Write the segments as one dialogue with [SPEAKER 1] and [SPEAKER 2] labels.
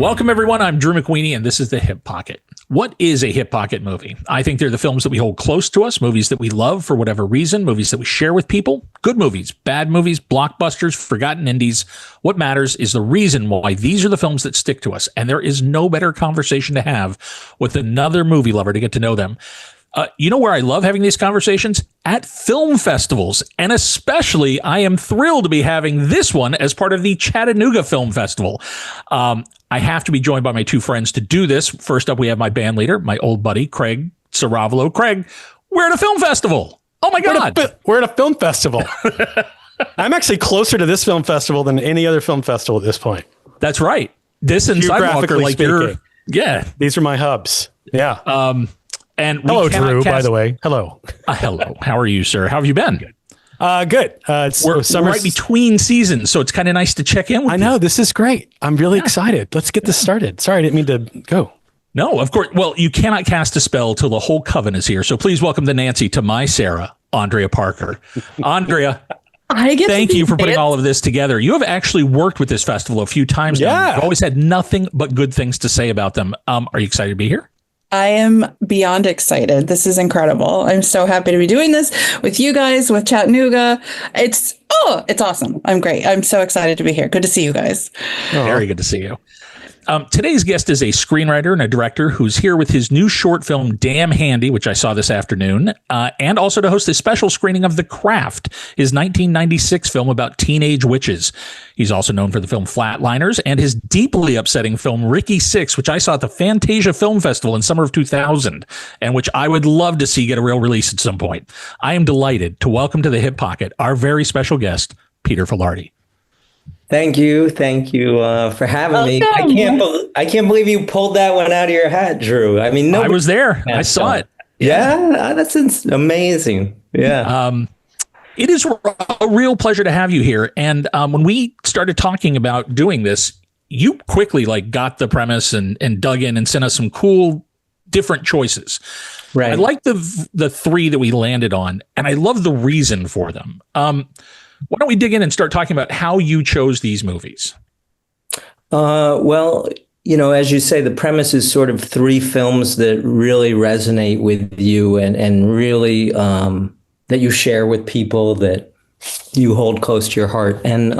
[SPEAKER 1] Welcome, everyone. I'm Drew McWeeny, and this is the Hipe Pocket. What is a Hipe Pocket movie? I think they're the films that we hold close to us, movies that we love for whatever reason, movies that we share with people, good movies, bad movies, blockbusters, forgotten indies. What matters is the reason why these are the films that stick to us, and there is no better conversation to have with another movie lover to get to know them. You know where I love having these conversations? At film festivals. And especially, I am thrilled to be having this one as part of the Chattanooga Film Festival. I have to be joined by my two friends to do this. First up, we have my band leader, my old buddy, Craig Ceravolo. Craig, we're at a film festival. Oh, my God.
[SPEAKER 2] We're at a film festival. I'm actually closer to this film festival than any other film festival at this point.
[SPEAKER 1] That's right. This and Sidewalk are like your... Yeah.
[SPEAKER 2] These are my hubs. Yeah.
[SPEAKER 1] And
[SPEAKER 2] hello, Drew, by the way. Hello.
[SPEAKER 1] Hello. How are you, sir? How have you been?
[SPEAKER 2] Good. Good.
[SPEAKER 1] We're right between seasons, so it's kind of nice to check in with you.
[SPEAKER 2] I know. This is great. I'm really excited. Let's get this started. Sorry, I didn't mean to go.
[SPEAKER 1] No, of course. Well, you cannot cast a spell till the whole coven is here. So please welcome to Nancy to my Sarah, Aundria Parker. Aundria, thank you for putting all of this together. You have actually worked with this festival a few times now. You've always had nothing but good things to say about them. Are you excited to be here?
[SPEAKER 3] I am beyond excited. This is incredible. I'm so happy to be doing this with you guys, with Chattanooga. It's awesome. I'm great. I'm so excited to be here. Good to see you guys.
[SPEAKER 1] Very good to see you. Today's guest is a screenwriter and a director who's here with his new short film, Damn Handy, which I saw this afternoon, and also to host a special screening of The Craft, his 1996 film about teenage witches. He's also known for the film Flatliners and his deeply upsetting film Ricky Six, which I saw at the Fantasia Film Festival in summer of 2000, and which I would love to see get a real release at some point. I am delighted to welcome to the Hipe Pocket our very special guest, Peter Filardi.
[SPEAKER 4] Thank you for having me. I can't believe you pulled that one out of your hat, Drew. I mean,
[SPEAKER 1] I was there. I saw it.
[SPEAKER 4] Yeah, that's amazing. Yeah.
[SPEAKER 1] It is a real pleasure to have you here. And when we started talking about doing this, you quickly got the premise and dug in and sent us some cool different choices.
[SPEAKER 4] Right.
[SPEAKER 1] I like the three that we landed on, and I love the reason for them. Why don't we dig in and start talking about how you chose these movies?
[SPEAKER 4] Well, as you say, the premise is sort of three films that really resonate with you and really that you share with people that you hold close to your heart. And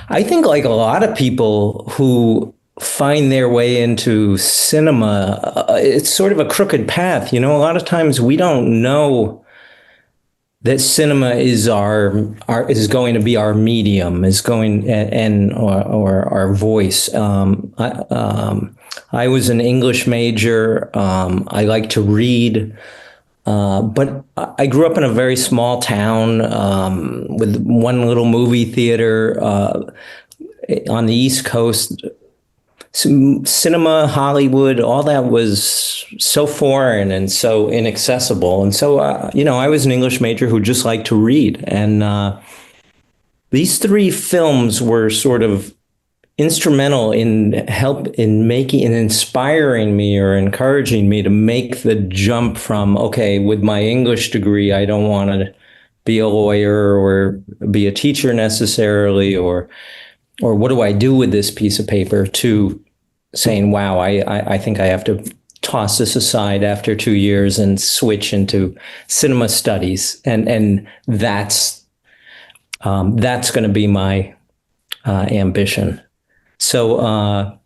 [SPEAKER 4] I think like a lot of people who find their way into cinema, it's sort of a crooked path. A lot of times we don't know that cinema is is going to be our medium, is going or our voice. I was an English major. I like to read, but I grew up in a very small town with one little movie theater on the East Coast. Cinema, Hollywood, all that was so foreign and so inaccessible. And so, I was an English major who just liked to read. And these three films were sort of instrumental in making and inspiring me or encouraging me to make the jump from, okay, with my English degree, I don't want to be a lawyer or be a teacher necessarily, or what do I do with this piece of paper, to saying, wow, I think I have to toss this aside after 2 years and switch into cinema studies. And that's going to be my ambition. So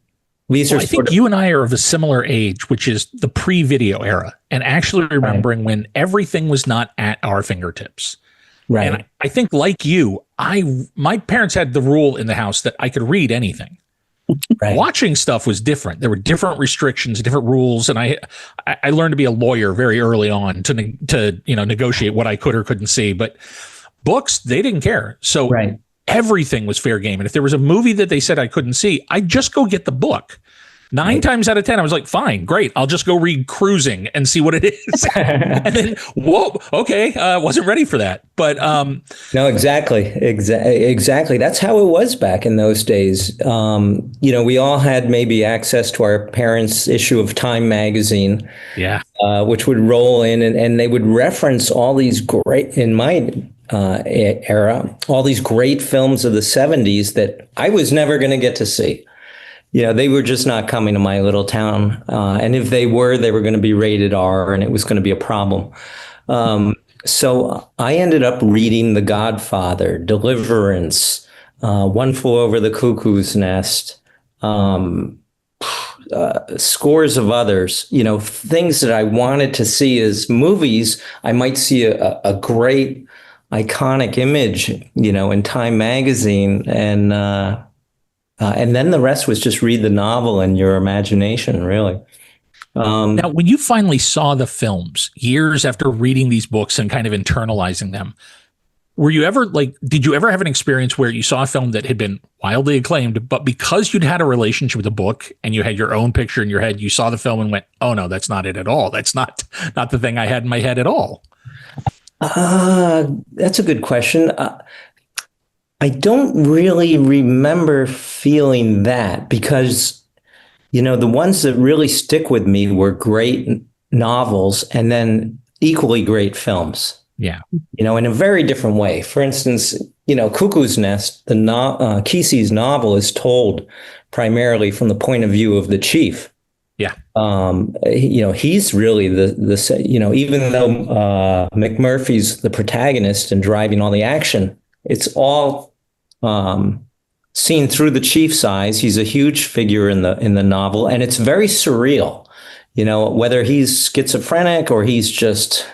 [SPEAKER 4] these are
[SPEAKER 1] I think you and I are of a similar age, which is the pre-video era, and actually remembering when everything was not at our fingertips.
[SPEAKER 4] Right.
[SPEAKER 1] And I think, like you, my parents had the rule in the house that I could read anything. Right. Watching stuff was different. There were different restrictions, different rules, and I learned to be a lawyer very early on to negotiate what I could or couldn't see. But books, they didn't care. So everything was fair game. And if there was a movie that they said I couldn't see, I'd just go get the book. 9 times out of 10, I was like, fine, great. I'll just go read Cruising and see what it is. And then, whoa, okay, wasn't ready for that. But
[SPEAKER 4] no, exactly. That's how it was back in those days. We all had maybe access to our parents' issue of Time magazine, which would roll in, and they would reference all these great, in my era, all these great films of the 70s that I was never going to get to see. they were just not coming to my little town. And if they were going to be rated R, and it was going to be a problem. So I ended up reading The Godfather, Deliverance, One Flew Over the Cuckoo's Nest, scores of others, things that I wanted to see as movies. I might see a great iconic image, in Time magazine, and then the rest was just read the novel and your imagination, really.
[SPEAKER 1] Now, when you finally saw the films years after reading these books and kind of internalizing them, were you ever did you ever have an experience where you saw a film that had been wildly acclaimed, but because you'd had a relationship with the book and you had your own picture in your head, you saw the film and went, oh no, that's not it at all. That's not the thing I had in my head at all.
[SPEAKER 4] That's a good question. I don't really remember feeling that because, the ones that really stick with me were great novels and then equally great films.
[SPEAKER 1] Yeah.
[SPEAKER 4] In a very different way. For instance, Cuckoo's Nest, Kesey's novel is told primarily from the point of view of the chief.
[SPEAKER 1] Yeah.
[SPEAKER 4] He's really the even though McMurphy's the protagonist and driving all the action, it's all seen through the chief's eyes. He's a huge figure in the novel, and it's very surreal. Whether he's schizophrenic or he's just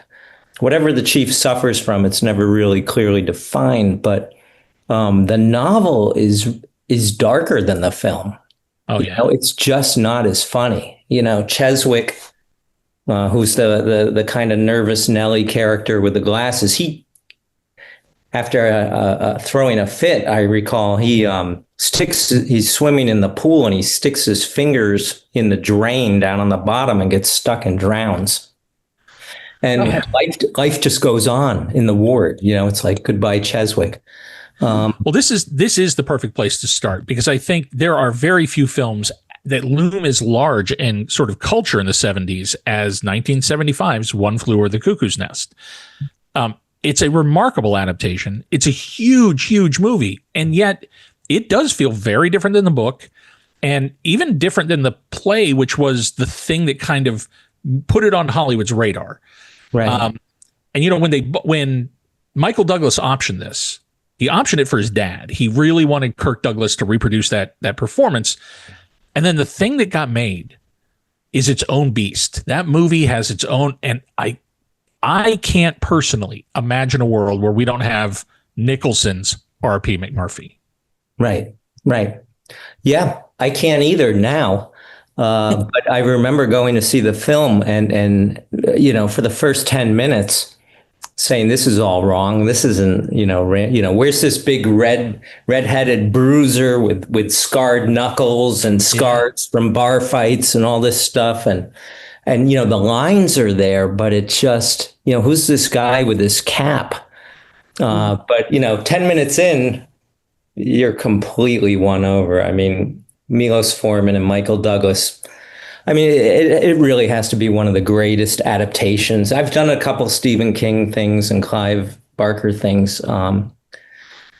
[SPEAKER 4] whatever the chief suffers from, it's never really clearly defined. But the novel is darker than the film.
[SPEAKER 1] Oh yeah,
[SPEAKER 4] it's just not as funny. Cheswick, who's the kind of nervous Nelly character with the glasses, he, after throwing a fit, I recall, he's swimming in the pool and he sticks his fingers in the drain down on the bottom and gets stuck and drowns. And life just goes on in the ward. It's like goodbye, Cheswick.
[SPEAKER 1] Well, this is the perfect place to start, because I think there are very few films that loom as large in sort of culture in the 70s as 1975's One Flew Over the Cuckoo's Nest. It's a remarkable adaptation. It's a huge, huge movie. And yet it does feel very different than the book, and even different than the play, which was the thing that kind of put it on Hollywood's radar.
[SPEAKER 4] Right.
[SPEAKER 1] And when Michael Douglas optioned this, he optioned it for his dad. He really wanted Kirk Douglas to reproduce that performance. And then the thing that got made is its own beast. That movie has its own, and I can't personally imagine a world where we don't have Nicholson's R.P. McMurphy.
[SPEAKER 4] Right. Yeah, I can't either now. But I remember going to see the film and for the first 10 minutes saying, this is all wrong. This isn't, where's this big red-headed bruiser with scarred knuckles and scars from bar fights and all this stuff. And the lines are there, but it's just, who's this guy with this cap? But 10 minutes in, you're completely won over. I mean, Milos Forman and Michael Douglas. I mean, it really has to be one of the greatest adaptations. I've done a couple Stephen King things and Clive Barker things,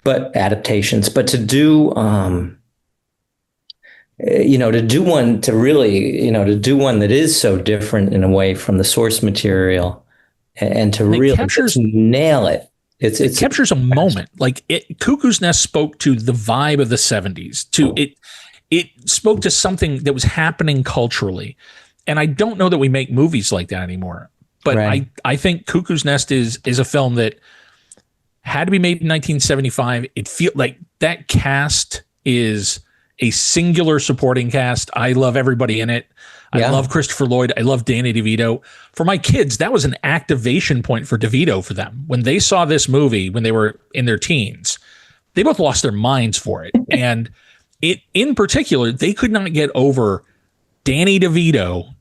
[SPEAKER 4] but adaptations. But to do, to do one that is so different in a way from the source material, and to really nail it. It
[SPEAKER 1] captures a moment. Cuckoo's Nest spoke to the vibe of the 70s. It spoke to something that was happening culturally. And I don't know that we make movies like that anymore. But right. I think Cuckoo's Nest is a film that had to be made in 1975. It feels like that cast is a singular supporting cast. I love everybody in it. I love Christopher Lloyd. I love Danny DeVito. For my kids, that was an activation point for DeVito for them. When they saw this movie, when they were in their teens, they both lost their minds for it. And it, in particular, they could not get over Danny DeVito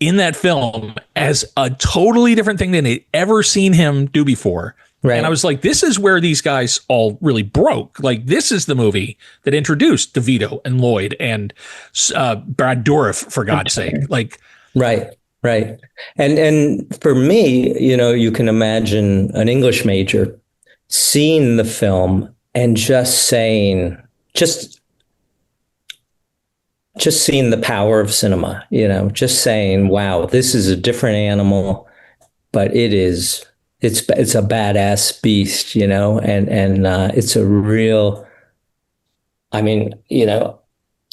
[SPEAKER 1] in that film as a totally different thing than they'd ever seen him do before. Right. And I was like, this is where these guys all really broke. Like, this is the movie that introduced DeVito and Lloyd and Brad Dourif, for God's sake. Like,
[SPEAKER 4] right. And for me, you can imagine an English major seeing the film and just saying, just seeing the power of cinema, just saying, wow, this is a different animal, but it's a badass beast, and it's a real, I mean,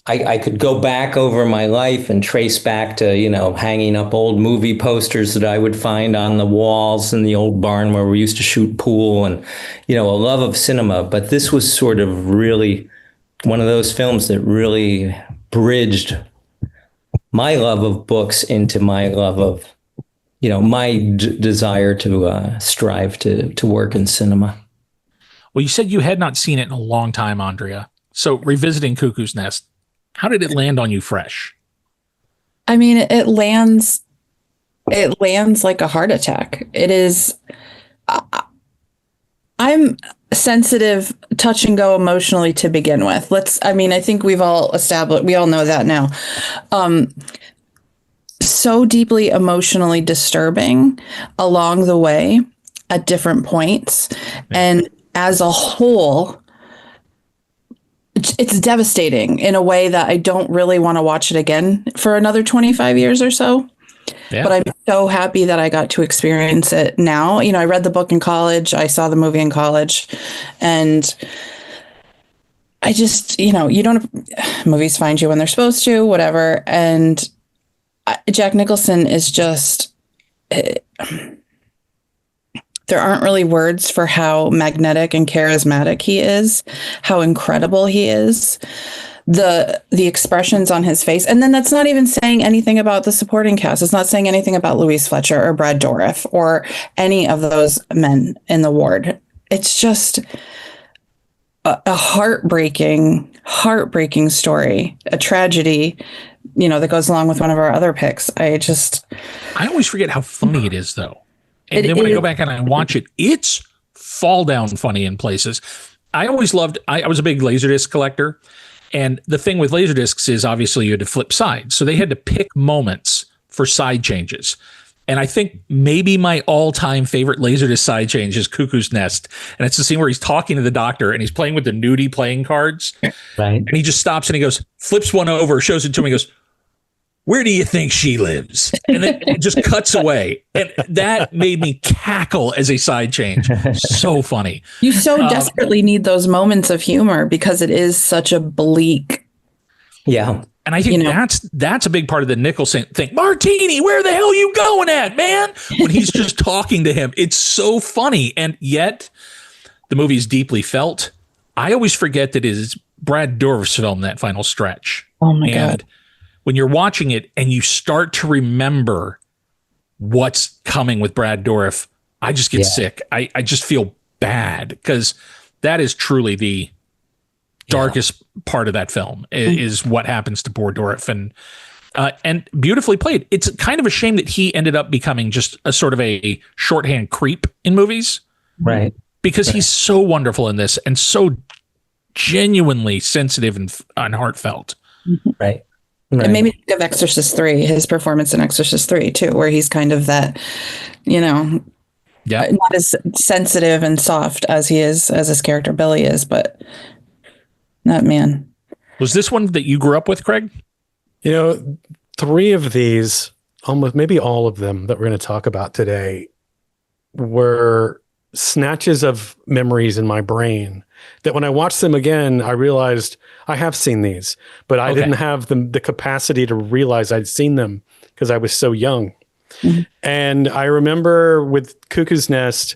[SPEAKER 4] I could go back over my life and trace back to, hanging up old movie posters that I would find on the walls in the old barn where we used to shoot pool, and, a love of cinema. But this was sort of really one of those films that really bridged my love of books into my love of, my desire to strive to work in cinema.
[SPEAKER 1] Well, you said you had not seen it in a long time, Aundria. So revisiting Cuckoo's Nest, how did it land on you fresh?
[SPEAKER 3] I mean, it lands like a heart attack. It is, I'm sensitive, touch and go emotionally to begin with. I think we all know that now. So deeply emotionally disturbing along the way at different points. And as a whole, it's devastating in a way that I don't really want to watch it again for another 25 years or so. Yeah. But I'm so happy that I got to experience it now. I read the book in college. I saw the movie in college. And I just, movies find you when they're supposed to, whatever. And Jack Nicholson is just... there aren't really words for how magnetic and charismatic he is, how incredible he is, the expressions on his face. And then that's not even saying anything about the supporting cast. It's not saying anything about Louise Fletcher or Brad Dourif or any of those men in the ward. It's just a heartbreaking story, a tragedy, that goes along with one of our other picks. I
[SPEAKER 1] always forget how funny it is, though. And then when I go back and I watch it, it's fall down funny in places. I always loved, I was a big Laserdisc collector. And the thing with Laserdiscs is obviously you had to flip sides. So they had to pick moments for side changes. And I think maybe my all-time favorite Laserdisc side change is Cuckoo's Nest. And it's the scene where he's talking to the doctor and he's playing with the nudie playing cards.
[SPEAKER 4] Right.
[SPEAKER 1] And he just stops and he goes, flips one over, shows it to him. He goes, "Where do you think she lives?" And then it just cuts away. And that made me cackle as a side change. So funny.
[SPEAKER 3] You so desperately need those moments of humor because it is such a bleak.
[SPEAKER 4] Yeah.
[SPEAKER 1] And I think that's a big part of the Nicholson thing. "Martini, where the hell are you going at, man?" When he's just talking to him. It's so funny. And yet the movie is deeply felt. I always forget that it is Brad Dourif's film, that final stretch.
[SPEAKER 3] Oh my God.
[SPEAKER 1] When you're watching it and you start to remember what's coming with Brad Dourif, I just get sick. I just feel bad because that is truly the darkest part of that film is what happens to poor Dourif, and beautifully played. It's kind of a shame that he ended up becoming just a sort of a shorthand creep in movies.
[SPEAKER 4] Right.
[SPEAKER 1] Because he's so wonderful in this and so genuinely sensitive and heartfelt.
[SPEAKER 4] Right.
[SPEAKER 3] Right. It made me think of Exorcist 3, his performance in Exorcist 3 too, where he's kind of that, not as sensitive and soft as he is, as his character Billy is, but that man.
[SPEAKER 1] Was this one that you grew up with, Craig?
[SPEAKER 2] 3 of these, almost maybe all of them that we're going to talk about today, were snatches of memories in my brain that when I watched them again, I realized I have seen these, but I didn't have the capacity to realize I'd seen them because I was so young. Mm-hmm. And I remember with Cuckoo's Nest,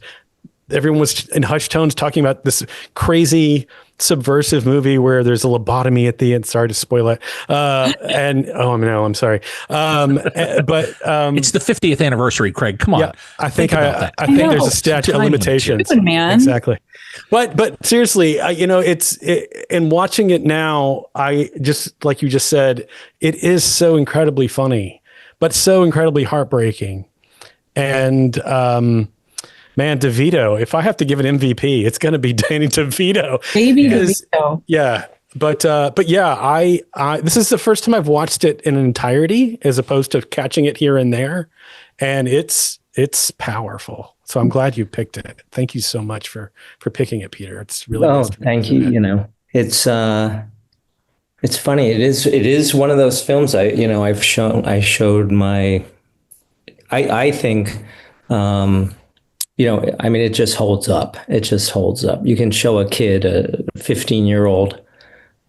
[SPEAKER 2] everyone was in hushed tones talking about this crazy subversive movie where there's a lobotomy at the end. Sorry to spoil it. I'm sorry. But
[SPEAKER 1] it's the 50th anniversary, Craig. Come on.
[SPEAKER 2] Yeah, I think there's a statute of limitations.
[SPEAKER 3] Man.
[SPEAKER 2] Exactly. But seriously, in watching it now, I just, like you just said, it is so incredibly funny, but so incredibly heartbreaking. And, man, DeVito, if I have to give an MVP, it's going to be Danny DeVito.
[SPEAKER 3] DeVito.
[SPEAKER 2] Yeah. But this is the first time I've watched it in entirety as opposed to catching it here and there. And it's powerful. So I'm glad you picked it. Thank you so much for picking it, Peter. It's really
[SPEAKER 4] thank you. It's It's funny. It is one of those films I showed my, I think, I mean, it just holds up. It just holds up. You can show a kid, a 15-year-old,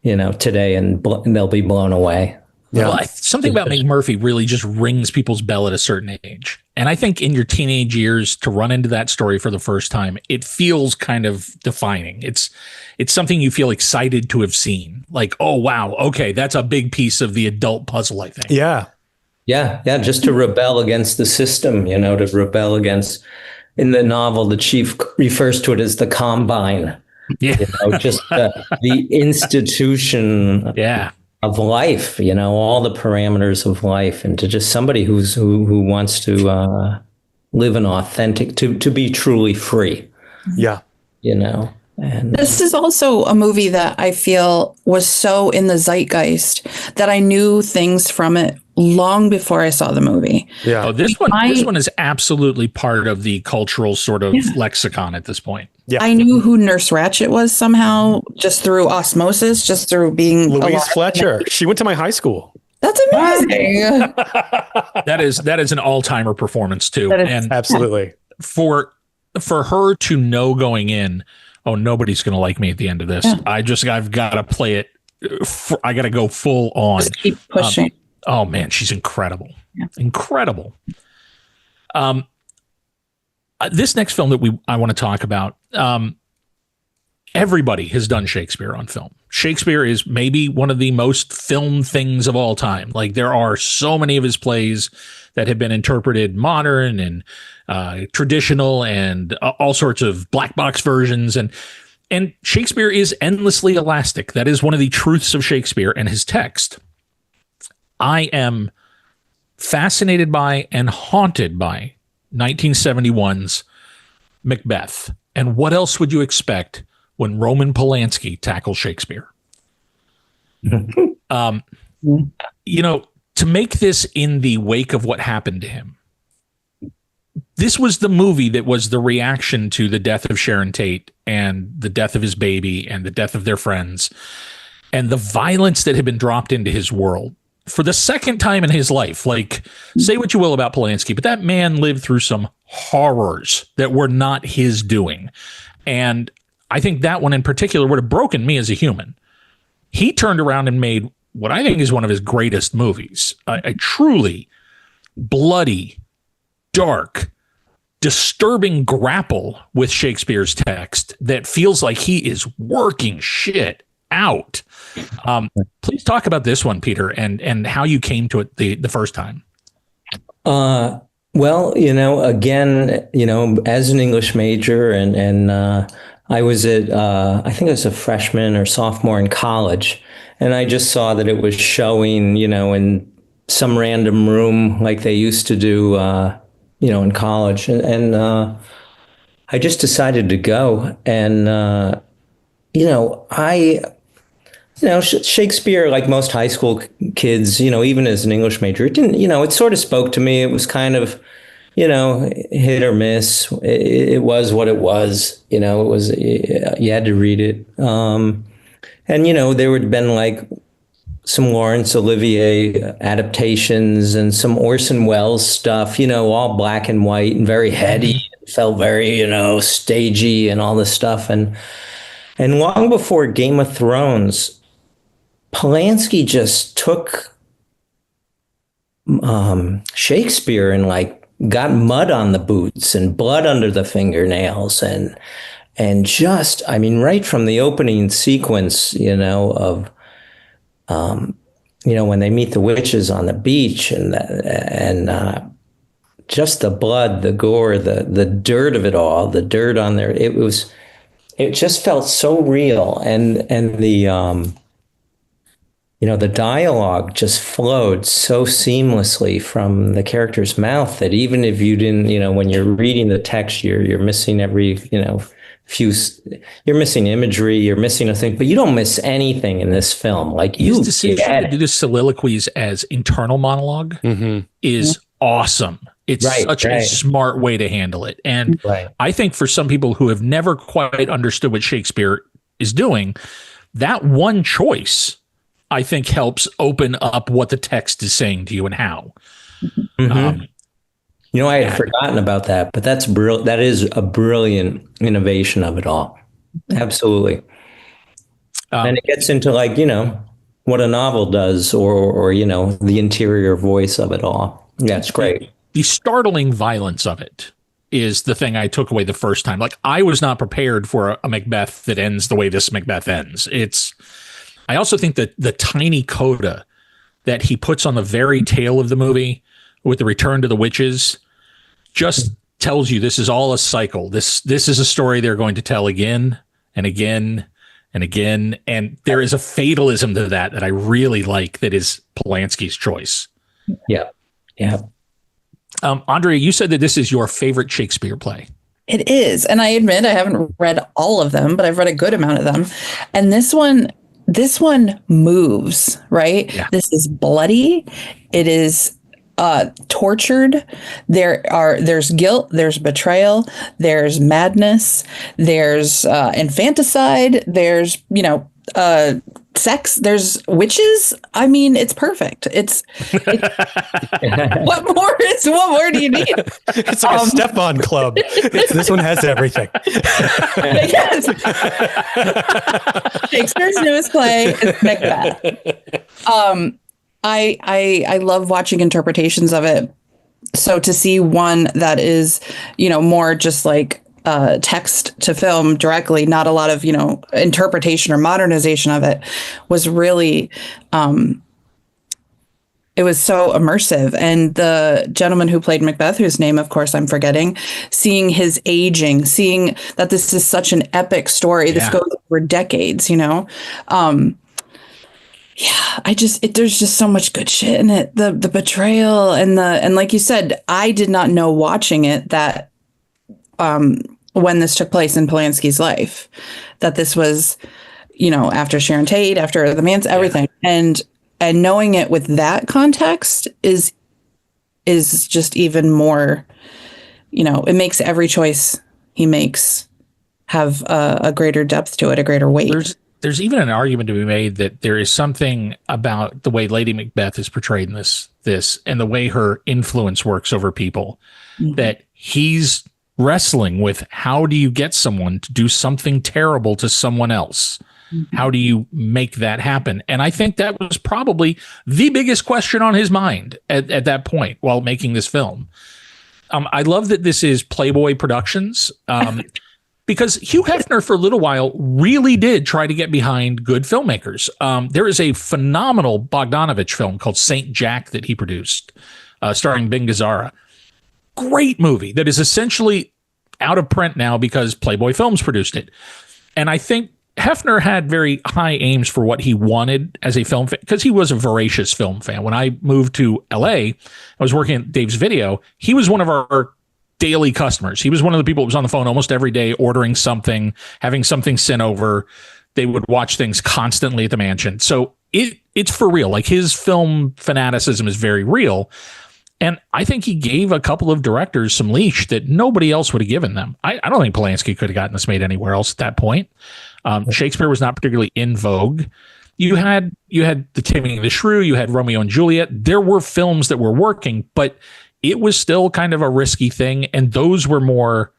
[SPEAKER 4] today and they'll be blown away.
[SPEAKER 2] Yeah.
[SPEAKER 1] Well, something about McMurphy really just rings people's bell at a certain age. And I think in your teenage years to run into that story for the first time, it feels kind of defining. It's something you feel excited to have seen. Like, oh, wow. Okay. That's a big piece of the adult puzzle, I think.
[SPEAKER 2] Yeah.
[SPEAKER 4] Yeah. Yeah. Just to rebel against the system, to rebel against, in the novel, the chief refers to it as the combine.
[SPEAKER 1] Yeah.
[SPEAKER 4] Just the institution.
[SPEAKER 1] Yeah.
[SPEAKER 4] Of life, all the parameters of life, and to just somebody who wants to live an authentic, to be truly free.
[SPEAKER 2] Yeah.
[SPEAKER 4] And
[SPEAKER 3] this is also a movie that I feel was so in the zeitgeist that I knew things from it long before I saw the movie.
[SPEAKER 2] Yeah.
[SPEAKER 1] Oh, this one is absolutely part of the cultural sort of lexicon at this point.
[SPEAKER 2] Yeah.
[SPEAKER 3] I knew who Nurse Ratched was somehow just through osmosis, just through being
[SPEAKER 2] Louise Fletcher. She went to my high school.
[SPEAKER 3] That's amazing.
[SPEAKER 1] That is an all-timer performance too. And
[SPEAKER 2] Absolutely.
[SPEAKER 1] For her to know going in, oh, nobody's going to like me at the end of this. Yeah. I've got to play it. I got to go full on.
[SPEAKER 3] Just keep pushing.
[SPEAKER 1] Oh man, she's incredible. Yeah. Incredible. This next film that I want to talk about, everybody has done Shakespeare on film. Shakespeare is maybe one of the most filmed things of all time. Like, there are so many of his plays that have been interpreted modern and traditional and all sorts of black box versions. And Shakespeare is endlessly elastic. That is one of the truths of Shakespeare and his text. I am fascinated by and haunted by 1971's Macbeth. And what else would you expect when Roman Polanski tackles Shakespeare? To make this in the wake of what happened to him, this was the movie that was the reaction to the death of Sharon Tate and the death of his baby and the death of their friends and the violence that had been dropped into his world for the second time in his life. Like, say what you will about Polanski, but that man lived through some horrors that were not his doing. And I think that one in particular would have broken me as a human. He turned around and made what I think is one of his greatest movies, a truly bloody, dark, disturbing grapple with Shakespeare's text that feels like he is working shit out. Please talk about this one, Peter, and how you came to it the first time.
[SPEAKER 4] Well, again, as an English major and I was I think I was a freshman or sophomore in college, and I just saw that it was showing, in some random room like they used to do, in college. And I just decided to go. And, Shakespeare, like most high school kids, even as an English major, it didn't, it sort of spoke to me. It was kind of, hit or miss. It was what it was, it was, you had to read it. And, there would have been like some Laurence Olivier adaptations and some Orson Welles stuff, all black and white and very heady. It felt very, stagey and all this stuff. And long before Game of Thrones, Polanski just took Shakespeare and got mud on the boots and blood under the fingernails and just, right from the opening sequence, of when they meet the witches on the beach and just the blood, the gore, the dirt of it all, the dirt on there, it just felt so real. And the, the dialogue just flowed so seamlessly from the character's mouth that even if you didn't, when you're reading the text, you're missing every, you're missing imagery, you're missing a thing, but you don't miss anything in this film. Like,
[SPEAKER 1] his decision to do the soliloquies as internal monologue is awesome. It's such a smart way to handle it. And I think for some people who have never quite understood what Shakespeare is doing, that one choice I think helps open up what the text is saying to you and how.
[SPEAKER 4] Mm-hmm. I had forgotten about that, but that is a brilliant innovation of it all. Absolutely. And it gets into what a novel does or the interior voice of it all. Yeah, it's great.
[SPEAKER 1] The startling violence of it is the thing I took away the first time. Like, I was not prepared for a Macbeth that ends the way this Macbeth ends. I also think that the tiny coda that he puts on the very tail of the movie with the return to the witches just tells you this is all a cycle. This is a story they're going to tell again and again and again. And there is a fatalism to that I really like, that is Polanski's choice.
[SPEAKER 4] Yeah. Yeah.
[SPEAKER 1] Aundria, you said that this is your favorite Shakespeare play.
[SPEAKER 3] It is. And I admit I haven't read all of them, but I've read a good amount of them. And this one moves, right?
[SPEAKER 1] Yeah.
[SPEAKER 3] This is bloody. It is tortured. There's guilt, there's betrayal, there's madness, there's infanticide, there's sex, there's witches. I mean, it's perfect. It's what more do you need?
[SPEAKER 2] It's like a Stefan club. This one has everything.
[SPEAKER 3] Yes. Shakespeare's newest play is Macbeth. I love watching interpretations of it. So to see one that is, more just like text to film directly, not a lot of, interpretation or modernization of it, was really, it was so immersive. And the gentleman who played Macbeth, whose name, of course, I'm forgetting, seeing his aging, seeing that this is such an epic story. This goes over decades, there's just so much good shit in it. The betrayal and like you said, I did not know watching it that when this took place in Polanski's life, that this was, after Sharon Tate, after the man's everything. And knowing it with that context is just even more, it makes every choice he makes have a greater depth to it, a greater weight.
[SPEAKER 1] There's even an argument to be made that there is something about the way Lady Macbeth is portrayed in this and the way her influence works over people, that he's wrestling with. How do you get someone to do something terrible to someone else? How do you make that happen? And I think that was probably the biggest question on his mind at that point while making this film. I love that this is Playboy Productions. Because Hugh Hefner, for a little while, really did try to get behind good filmmakers. There is a phenomenal Bogdanovich film called Saint Jack that he produced, starring Ben Gazzara. Great movie that is essentially out of print now because Playboy Films produced it. And I think Hefner had very high aims for what he wanted as a film fan, because he was a voracious film fan. When I moved to LA, I was working at Dave's Video. He was one of our daily customers. He was one of the people that was on the phone almost every day, ordering something, having something sent over. They would watch things constantly at the mansion. So it's for real. Like, his film fanaticism is very real. And I think he gave a couple of directors some leash that nobody else would have given them. I don't think Polanski could have gotten this made anywhere else at that point. Shakespeare was not particularly in vogue. You had The Taming of the Shrew, you had Romeo and Juliet. There were films that were working, but it was still kind of a risky thing. And those were more,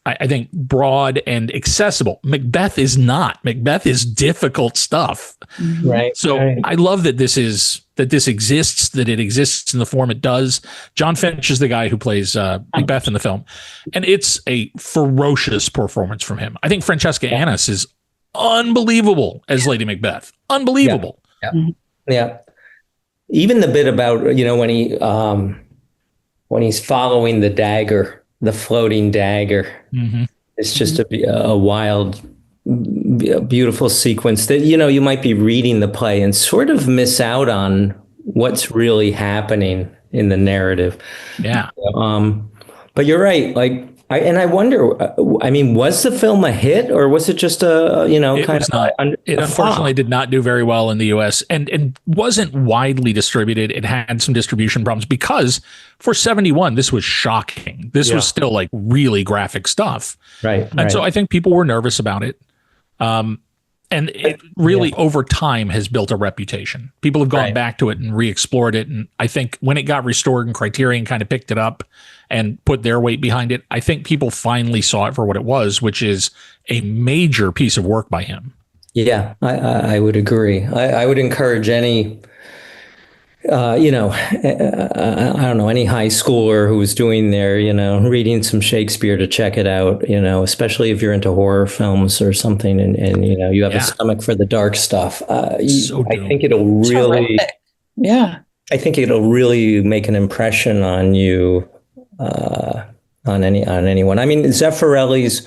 [SPEAKER 1] I think, broad and accessible. Macbeth is not. Macbeth is difficult stuff.
[SPEAKER 4] Right.
[SPEAKER 1] So
[SPEAKER 4] right.
[SPEAKER 1] I love that this exists, that it exists in the form it does. John Finch is the guy who plays Macbeth in the film. And it's a ferocious performance from him. I think Francesca Annis is unbelievable as Lady Macbeth. Unbelievable.
[SPEAKER 4] Yeah. Even the bit about, when he's following the dagger, the floating dagger, it's just a wild, beautiful sequence that, you might be reading the play and sort of miss out on what's really happening in the narrative.
[SPEAKER 1] Yeah.
[SPEAKER 4] But you're right. Like, I wonder, was the film a hit, or was it just it
[SPEAKER 1] unfortunately did not do very well in the US and wasn't widely distributed. It had some distribution problems because for 71, this was shocking. This was still like really graphic stuff.
[SPEAKER 4] Right.
[SPEAKER 1] And so I think people were nervous about it. And it really over time has built a reputation. People have gone back to it and re-explored it. And I think when it got restored and Criterion kind of picked it up and put their weight behind it, I think people finally saw it for what it was, which is a major piece of work by him.
[SPEAKER 4] Yeah, I would agree. I would encourage any, I don't know, any high schooler who was doing their, reading some Shakespeare to check it out, especially if you're into horror films or something and you have a stomach for the dark stuff. I think it'll really, I think it'll really make an impression on you, on anyone. I mean, Zeffirelli's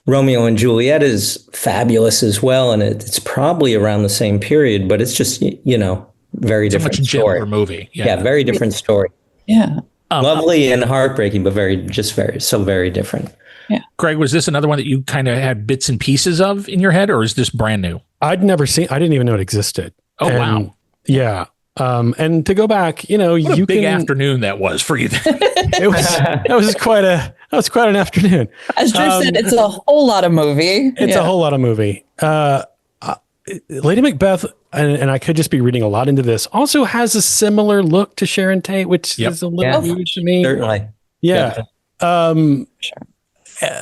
[SPEAKER 4] Romeo and Juliet is fabulous as well. And it's probably around the same period, but it's just, very
[SPEAKER 1] it's
[SPEAKER 4] different
[SPEAKER 1] a much
[SPEAKER 4] story.
[SPEAKER 1] Gentler movie.
[SPEAKER 4] Yeah, very different story.
[SPEAKER 3] Yeah.
[SPEAKER 4] Lovely and heartbreaking, but very different.
[SPEAKER 3] Yeah.
[SPEAKER 1] Greg, was this another one that you kind of had bits and pieces of in your head, or is this brand new?
[SPEAKER 2] I didn't even know it existed.
[SPEAKER 1] Oh, wow.
[SPEAKER 2] Yeah. And to go back,
[SPEAKER 1] what a big afternoon that was for you.
[SPEAKER 2] That was quite an afternoon.
[SPEAKER 3] As Drew said, it's a whole lot of movie.
[SPEAKER 2] It's a whole lot of movie. Lady Macbeth, and I could just be reading a lot into this, also has a similar look to Sharon Tate, which is a little weird to me.
[SPEAKER 4] Certainly.
[SPEAKER 2] Yeah.
[SPEAKER 3] Sure.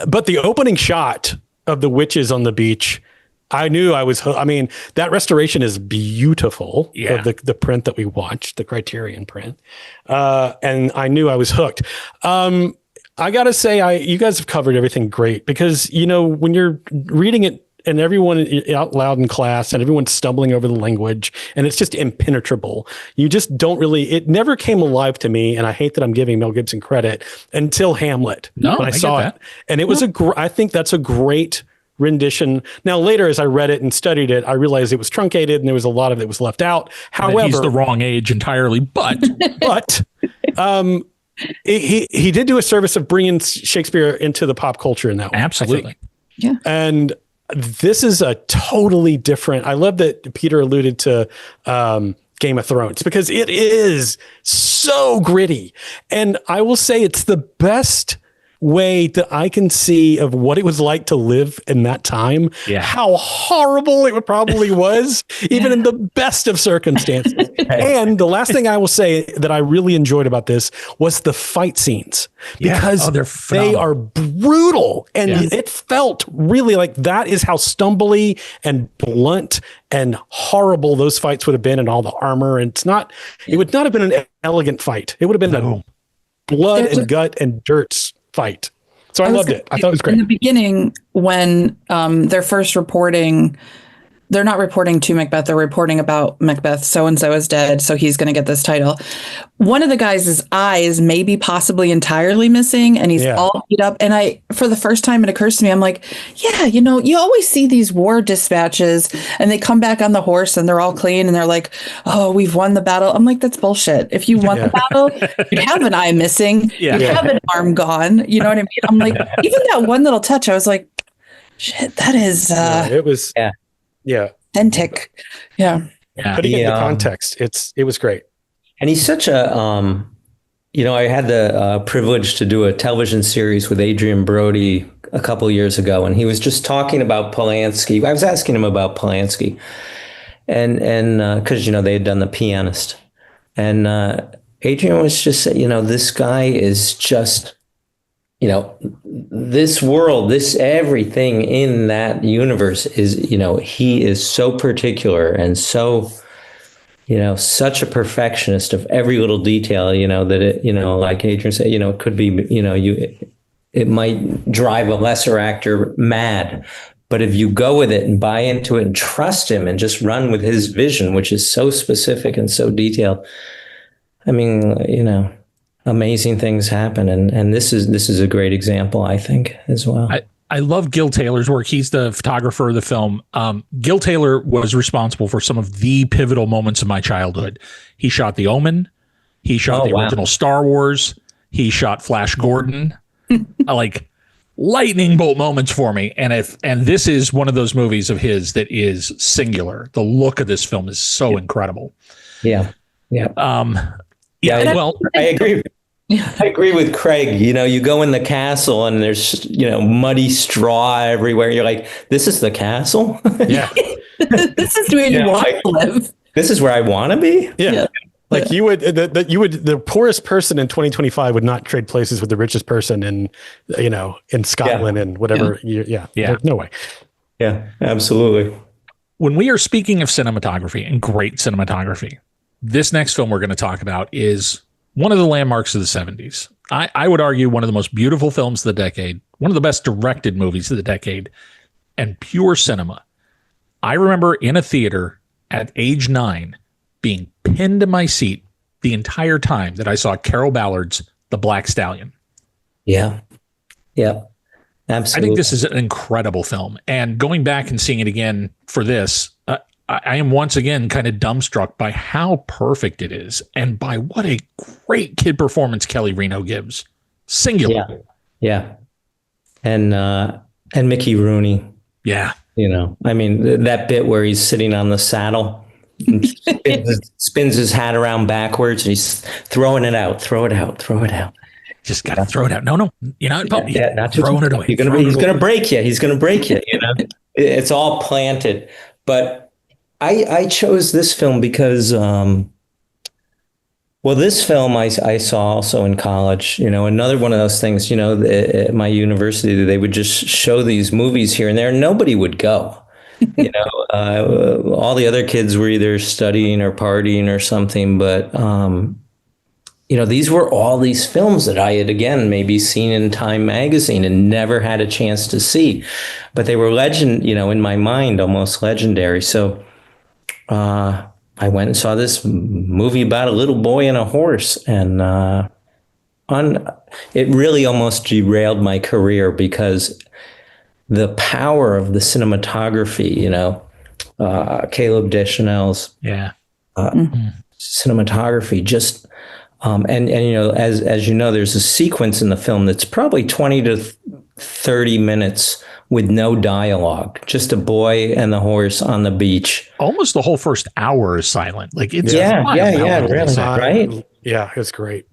[SPEAKER 2] But the opening shot of the witches on the beach, I knew I was, that restoration is beautiful.
[SPEAKER 1] Yeah.
[SPEAKER 2] Of the print that we watched, the Criterion print. And I knew I was hooked. I got to say, you guys have covered everything great because, when you're reading it and everyone out loud in class and everyone's stumbling over the language and it's just impenetrable, you just don't really, it never came alive to me. And I hate that I'm giving Mel Gibson credit until Hamlet.
[SPEAKER 1] No,
[SPEAKER 2] when I saw it. And it was I think that's a great rendition. Now, later, as I read it and studied it, I realized it was truncated and there was a lot of it was left out. However,
[SPEAKER 1] he's the wrong age entirely, but
[SPEAKER 2] he did do a service of bringing Shakespeare into the pop culture in that way.
[SPEAKER 1] Absolutely.
[SPEAKER 3] Yeah.
[SPEAKER 2] And this is a totally different. I love that Peter alluded to Game of Thrones because it is so gritty. And I will say it's the best way that I can see of what it was like to live in that time, how horrible it probably was, even in the best of circumstances. And the last thing I will say that I really enjoyed about this was the fight scenes, because they are brutal. And it felt really like that is how stumbly and blunt and horrible those fights would have been, and all the armor. And it would not have been an elegant fight. It would have been a blood and gut and dirt fight. So I loved it. I thought it was great.
[SPEAKER 3] In the beginning, when they're first reporting, they're not reporting to Macbeth, they're reporting about Macbeth. So-and-so is dead, so he's going to get this title. One of the guys' eyes may be possibly entirely missing, and he's all beat up. And for the first time, it occurs to me, I'm like, you always see these war dispatches, and they come back on the horse, and they're all clean, and they're like, oh, we've won the battle. I'm like, that's bullshit. If you won the battle, you'd have an eye missing, you'd have an arm gone. You know what I mean? I'm like, even that one little touch, I was like, shit, that is...
[SPEAKER 2] it was... Yeah.
[SPEAKER 3] Authentic. Yeah.
[SPEAKER 2] Putting it in the context, it was great.
[SPEAKER 4] And he's such a, I had the privilege to do a television series with Adrian Brody a couple of years ago, and he was just talking about Polanski. I was asking him about Polanski, and because they had done The Pianist, and Adrian was just saying, this guy is just, this world, everything in that universe is, he is so particular and so, such a perfectionist of every little detail, that it, like Adrian said, it could be, it might drive a lesser actor mad. But if you go with it and buy into it and trust him and just run with his vision, which is so specific and so detailed, I mean, amazing things happen. And this is a great example, I think, as well.
[SPEAKER 1] I love Gil Taylor's work. He's the photographer of the film. Gil Taylor was responsible for some of the pivotal moments of my childhood. He shot The Omen. He shot the original Star Wars. He shot Flash Gordon. Like lightning bolt moments for me. And this is one of those movies of his that is singular. The look of this film is so incredible.
[SPEAKER 4] Yeah.
[SPEAKER 1] I agree.
[SPEAKER 4] I agree with Craig. You go in the castle and there's, muddy straw everywhere. You're like, this is the castle?
[SPEAKER 1] Yeah.
[SPEAKER 3] This is where you want to live.
[SPEAKER 4] This is where I want to be?
[SPEAKER 2] Yeah. Like the poorest person in 2025 would not trade places with the richest person in Scotland and whatever. Yeah. No way.
[SPEAKER 4] Yeah, absolutely.
[SPEAKER 1] When we are speaking of cinematography and great cinematography, this next film we're going to talk about is one of the landmarks of the 70s. I would argue one of the most beautiful films of the decade, one of the best directed movies of the decade, and pure cinema. I remember in a theater at age 9 being pinned to my seat the entire time that I saw Carol Ballard's The Black Stallion.
[SPEAKER 4] Yeah. Yeah. Absolutely.
[SPEAKER 1] I think this is an incredible film. And going back and seeing it again for this, I am once again kind of dumbstruck by how perfect it is and by what a great kid performance Kelly Reno gives. Singular.
[SPEAKER 4] Yeah. And Mickey Rooney.
[SPEAKER 1] Yeah.
[SPEAKER 4] That bit where he's sitting on the saddle and spins his hat around backwards and he's throwing it out, throw it out.
[SPEAKER 1] Just got to throw it out. No, you're not
[SPEAKER 4] not
[SPEAKER 1] throwing it away.
[SPEAKER 4] He's going to break you. He's going to break you. It's all planted. But I chose this film because, this film I saw also in college. Another one of those things. At my university, they would just show these movies here and there. And nobody would go. All the other kids were either studying or partying or something. But these were all these films that I had, again, maybe seen in Time magazine and never had a chance to see. But they were in my mind, almost legendary. So I went and saw this movie about a little boy and a horse. And it really almost derailed my career because the power of the cinematography, Caleb Deschanel's cinematography just... as there's a sequence in the film that's probably 20 to 30 minutes with no dialogue, just a boy and the horse on the beach.
[SPEAKER 1] Almost the whole first hour is silent. Like it's
[SPEAKER 4] really, right?
[SPEAKER 2] Yeah, it's great.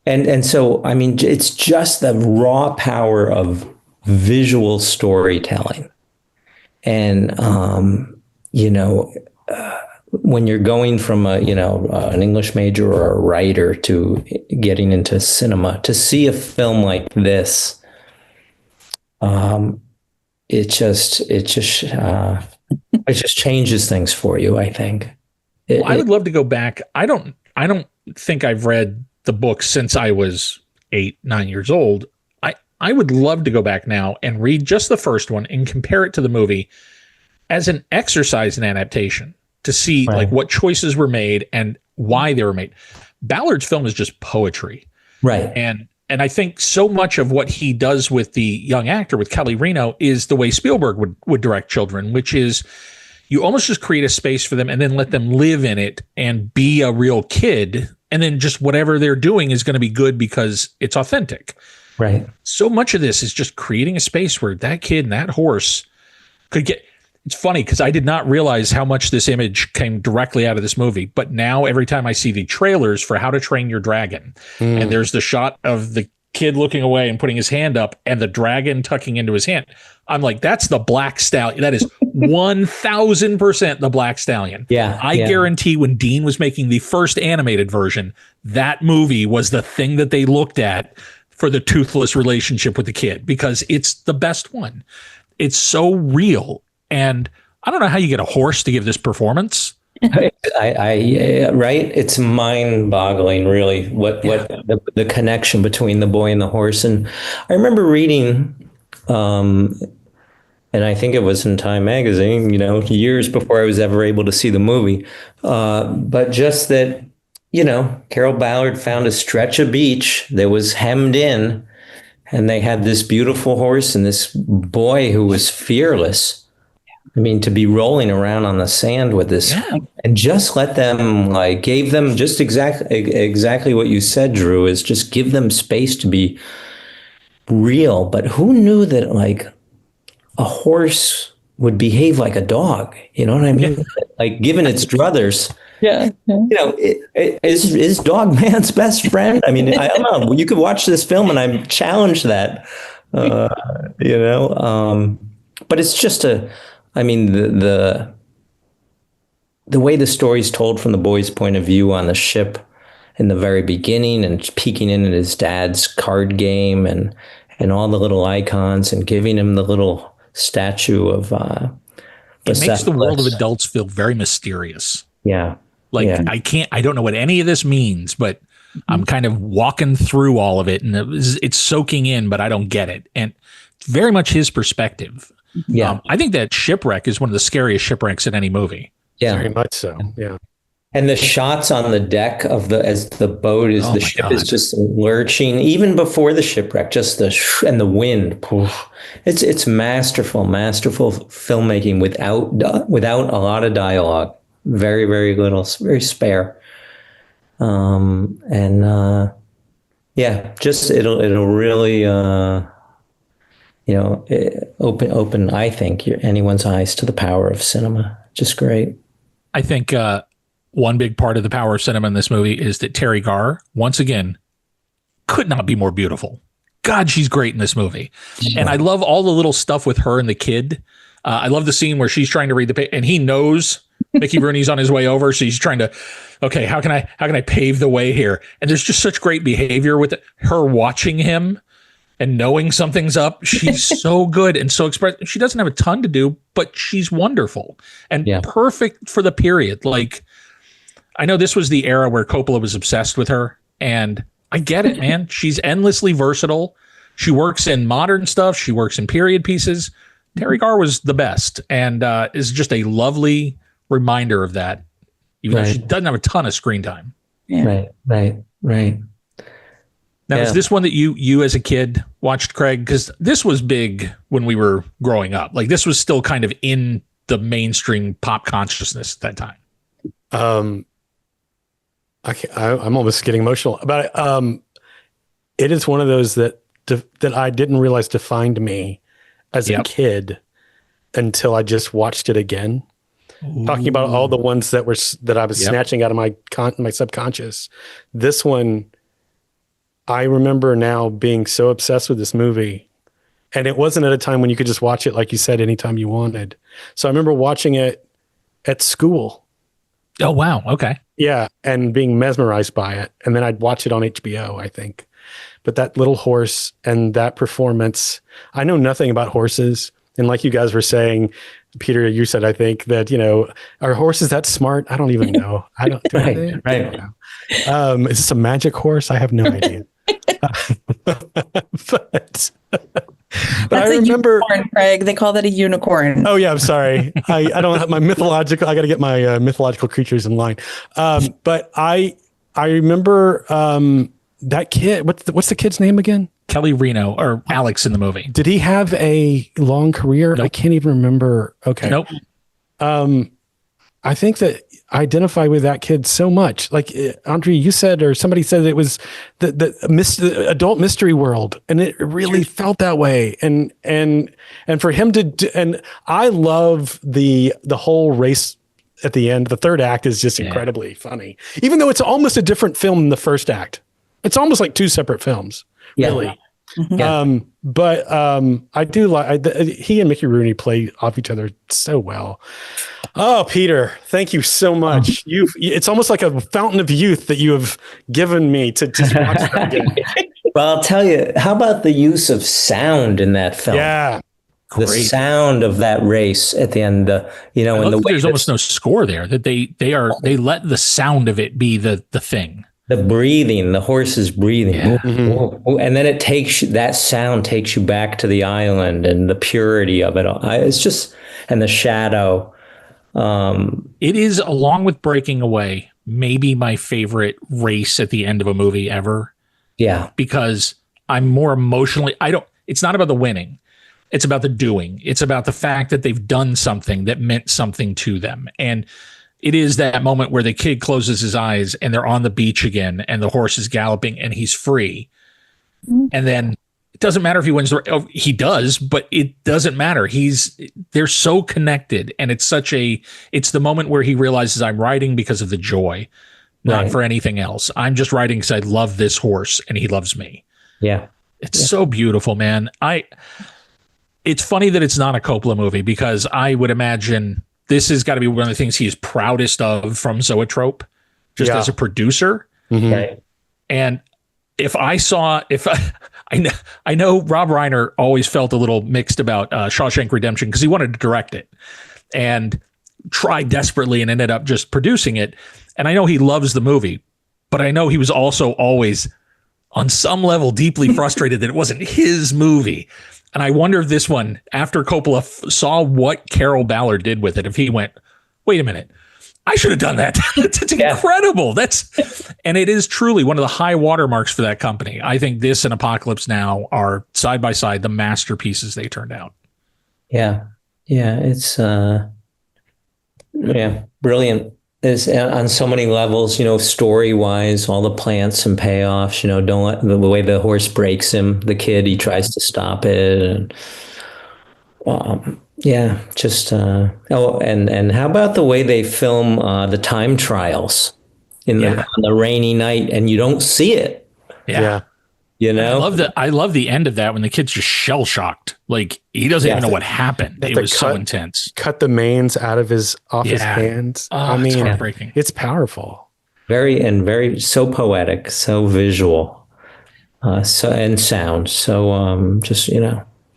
[SPEAKER 4] And so it's just the raw power of visual storytelling, and when you're going from an English major or a writer to getting into cinema, to see a film like this, it just changes things for you, I think.
[SPEAKER 1] I would love to go back. I don't think I've read the book since I was 8, 9 years old. I would love to go back now and read just the first one and compare it to the movie as an exercise in adaptation, to see like what choices were made and why they were made. Ballard's film is just poetry.
[SPEAKER 4] Right.
[SPEAKER 1] And I think so much of what he does with the young actor, with Kelly Reno, is the way Spielberg would direct children, which is you almost just create a space for them and then let them live in it and be a real kid. And then just whatever they're doing is going to be good because it's authentic.
[SPEAKER 4] Right.
[SPEAKER 1] So much of this is just creating a space where that kid and that horse could get... It's funny because I did not realize how much this image came directly out of this movie. But now every time I see the trailers for How to Train Your Dragon, and there's the shot of the kid looking away and putting his hand up and the dragon tucking into his hand, I'm like, that's the Black Stallion. That is 1000% the Black Stallion.
[SPEAKER 4] Yeah.
[SPEAKER 1] I guarantee when Dean was making the first animated version, that movie was the thing that they looked at for the toothless relationship with the kid, because it's the best one. It's so real. And I don't know how you get a horse to give this performance.
[SPEAKER 4] Right. It's mind-boggling, really, what the connection between the boy and the horse. And I remember reading, and I think it was in Time magazine, years before I was ever able to see the movie, but just that, Carol Ballard found a stretch of beach that was hemmed in, and they had this beautiful horse and this boy who was fearless. To be rolling around on the sand with this, and just let them, gave them just exactly what you said, Drew, is just give them space to be real. But who knew that, a horse would behave like a dog? You know what I mean?
[SPEAKER 1] Yeah.
[SPEAKER 4] Given its druthers,
[SPEAKER 3] Yeah.
[SPEAKER 4] You know, is Dog Man's best friend? I mean, I don't know. You could watch this film and I challenge that, you know, but it's just I mean, the way the story's told from the boy's point of view on the ship in the very beginning and peeking in at his dad's card game and all the little icons and giving him the little statue of,
[SPEAKER 1] it makes the world of adults feel very mysterious.
[SPEAKER 4] Yeah.
[SPEAKER 1] Like I don't know what any of this means, but I'm kind of walking through all of it and it's soaking in, but I don't get it. And it's very much his perspective.
[SPEAKER 4] Yeah.
[SPEAKER 1] I think that shipwreck is one of the scariest shipwrecks in any movie.
[SPEAKER 4] Yeah.
[SPEAKER 2] Very much so. Yeah.
[SPEAKER 4] And the shots on the deck as the boat is, the ship is just lurching, even before the shipwreck, just and the wind. It's masterful filmmaking without a lot of dialogue. Very, very little, very spare. Just it'll really, open, I think, anyone's eyes to the power of cinema. Just great.
[SPEAKER 1] I think one big part of the power of cinema in this movie is that Terry Garr, once again, could not be more beautiful. God, she's great in this movie. And I love all the little stuff with her and the kid. I love the scene where she's trying to read the paper and he knows Mickey Rooney's on his way over. So he's trying to, okay, how can I pave the way here? And there's just such great behavior with her watching him and knowing something's up. She's so good and so expressive. She doesn't have a ton to do, but she's wonderful and perfect for the period. Like, I know this was the era where Coppola was obsessed with her, and I get it, man. She's endlessly versatile. She works in modern stuff. She works in period pieces. Terry Garr was the best, and is just a lovely reminder of that, even though she doesn't have a ton of screen time.
[SPEAKER 3] Yeah.
[SPEAKER 4] Right.
[SPEAKER 1] Now, is this one that you as a kid watched, Craig? Because this was big when we were growing up. Like, this was still kind of in the mainstream pop consciousness at that time.
[SPEAKER 2] I'm almost getting emotional about it. It is one of those that I didn't realize defined me as a kid until I just watched it again. Ooh. Talking about all the ones that I was snatching out of my subconscious. This one, I remember now being so obsessed with this movie, and it wasn't at a time when you could just watch it, like you said, anytime you wanted. So I remember watching it at school.
[SPEAKER 1] Oh, wow. Okay.
[SPEAKER 2] Yeah. And being mesmerized by it. And then I'd watch it on HBO, I think. But that little horse and that performance, I know nothing about horses. And like you guys were saying, Peter, you said, I think that, are horses that smart? I don't even know. I don't.
[SPEAKER 4] Right.
[SPEAKER 2] I don't know. Is this a magic horse? I have no idea. But I remember,
[SPEAKER 3] unicorn, Craig. They call that a unicorn.
[SPEAKER 2] Oh yeah, I'm sorry. I don't have my mythological. I got to get my mythological creatures in line. But I remember that kid. What's the kid's name again?
[SPEAKER 1] Kelly Reno, or Alex in the movie.
[SPEAKER 2] Did he have a long career? Nope. I can't even remember. Okay.
[SPEAKER 1] Nope.
[SPEAKER 2] I think that I identify with that kid so much. Like Aundria, you said, or somebody said it was the adult mystery world, and it really felt that way. And for him and I love the whole race at the end. The third act is just incredibly funny, even though it's almost a different film than the first act. It's almost like two separate films, really. Yeah. But I do like he and Mickey Rooney play off each other so well. Oh, Peter, thank you so much. It's almost like a fountain of youth that you have given me to just watch that again.
[SPEAKER 4] Well, I'll tell you, how about the use of sound in that film?
[SPEAKER 2] Yeah.
[SPEAKER 4] The sound of that race at the end, and the way
[SPEAKER 1] there's almost no score there, that they let the sound of it be the thing.
[SPEAKER 4] The breathing, the horse is breathing. Yeah. Mm-hmm. And then that sound takes you back to the island and the purity of it. It's just, and the shadow.
[SPEAKER 1] It is, along with Breaking Away, maybe my favorite race at the end of a movie ever.
[SPEAKER 4] Yeah.
[SPEAKER 1] Because I'm more emotionally, it's not about the winning. It's about the doing. It's about the fact that they've done something that meant something to them. And it is that moment where the kid closes his eyes and they're on the beach again and the horse is galloping and he's free. Mm-hmm. And then doesn't matter if he wins. He does, but it doesn't matter. They're so connected, and it's the moment where he realizes I'm riding because of the joy, not for anything else. I'm just riding because I love this horse and he loves me.
[SPEAKER 4] Yeah.
[SPEAKER 1] It's so beautiful, man. It's funny that it's not a Coppola movie, because I would imagine this has got to be one of the things he's proudest of from Zoetrope, just as a producer.
[SPEAKER 2] Mm-hmm.
[SPEAKER 4] Right.
[SPEAKER 1] And I know Rob Reiner always felt a little mixed about Shawshank Redemption, because he wanted to direct it and tried desperately and ended up just producing it. And I know he loves the movie, but I know he was also always on some level deeply frustrated that it wasn't his movie. And I wonder if this one, after Coppola saw what Carol Ballard did with it, if he went, wait a minute, I should have done that. It's incredible. And it is truly one of the high watermarks for that company. I think this and Apocalypse Now are side by side the masterpieces they turned out.
[SPEAKER 4] Yeah. Yeah. It's, brilliant. Is on so many levels, story wise, all the plants and payoffs, don't let the way the horse breaks him, the kid, he tries to stop it. And, and how about the way they film the time trials on the rainy night, and you don't see it.
[SPEAKER 2] Yeah.
[SPEAKER 1] I love the end of that when the kid's just shell shocked. Like, he doesn't even know what happened. It was so intense.
[SPEAKER 2] Cut the mains out of his hands.
[SPEAKER 1] It's heartbreaking.
[SPEAKER 2] It's powerful.
[SPEAKER 4] Very so poetic, so visual, and sound. So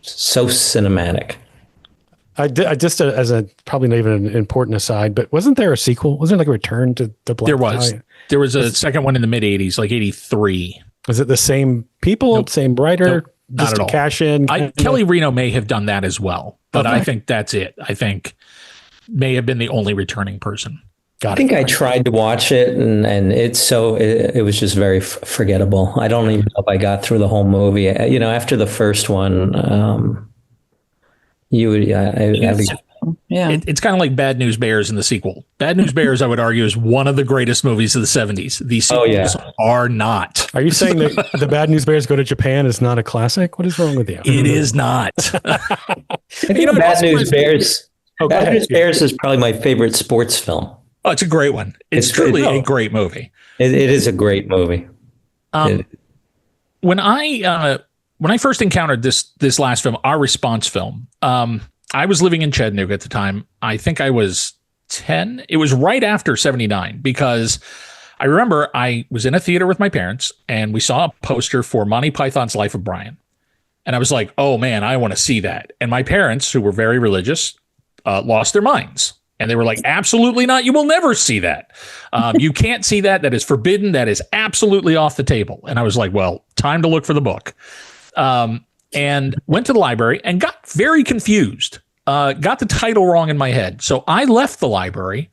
[SPEAKER 4] so cinematic.
[SPEAKER 2] I just as a probably not even an important aside, but wasn't there a sequel? Wasn't there like a Return to the Black Dahlia?
[SPEAKER 1] There was a second one in the mid 80s, like 83.
[SPEAKER 2] Was it the same people, same writer?
[SPEAKER 1] Nope, not
[SPEAKER 2] just
[SPEAKER 1] at
[SPEAKER 2] a
[SPEAKER 1] all.
[SPEAKER 2] Cash in?
[SPEAKER 1] Kelly Reno may have done that as well, but I think that's it. I think may have been the only returning person.
[SPEAKER 4] I think I tried to watch it, and it was just very forgettable. I don't even know if I got through the whole movie. After the first one,
[SPEAKER 1] It's kind of like Bad News Bears in the sequel. Bad News Bears, I would argue, is one of the greatest movies of the 70s. These sequels are not.
[SPEAKER 2] Are you saying that the Bad News Bears Go to Japan is not a classic? What is wrong with you?
[SPEAKER 1] It is not.
[SPEAKER 4] I think Bad News Bears. Bad News Bears is probably my favorite sports film.
[SPEAKER 1] Oh, it's a great one. It's truly a great movie.
[SPEAKER 4] It is a great movie.
[SPEAKER 1] When I first encountered this last film, our response film, I was living in Chattanooga at the time. I think I was 10. It was right after 79, because I remember I was in a theater with my parents and we saw a poster for Monty Python's Life of Brian. And I was like, oh man, I want to see that. And my parents, who were very religious, lost their minds. And they were like, absolutely not. You will never see that. You can't see that. That is forbidden. That is absolutely off the table. And I was like, well, time to look for the book. And went to the library and got very confused. Got the title wrong in my head. So I left the library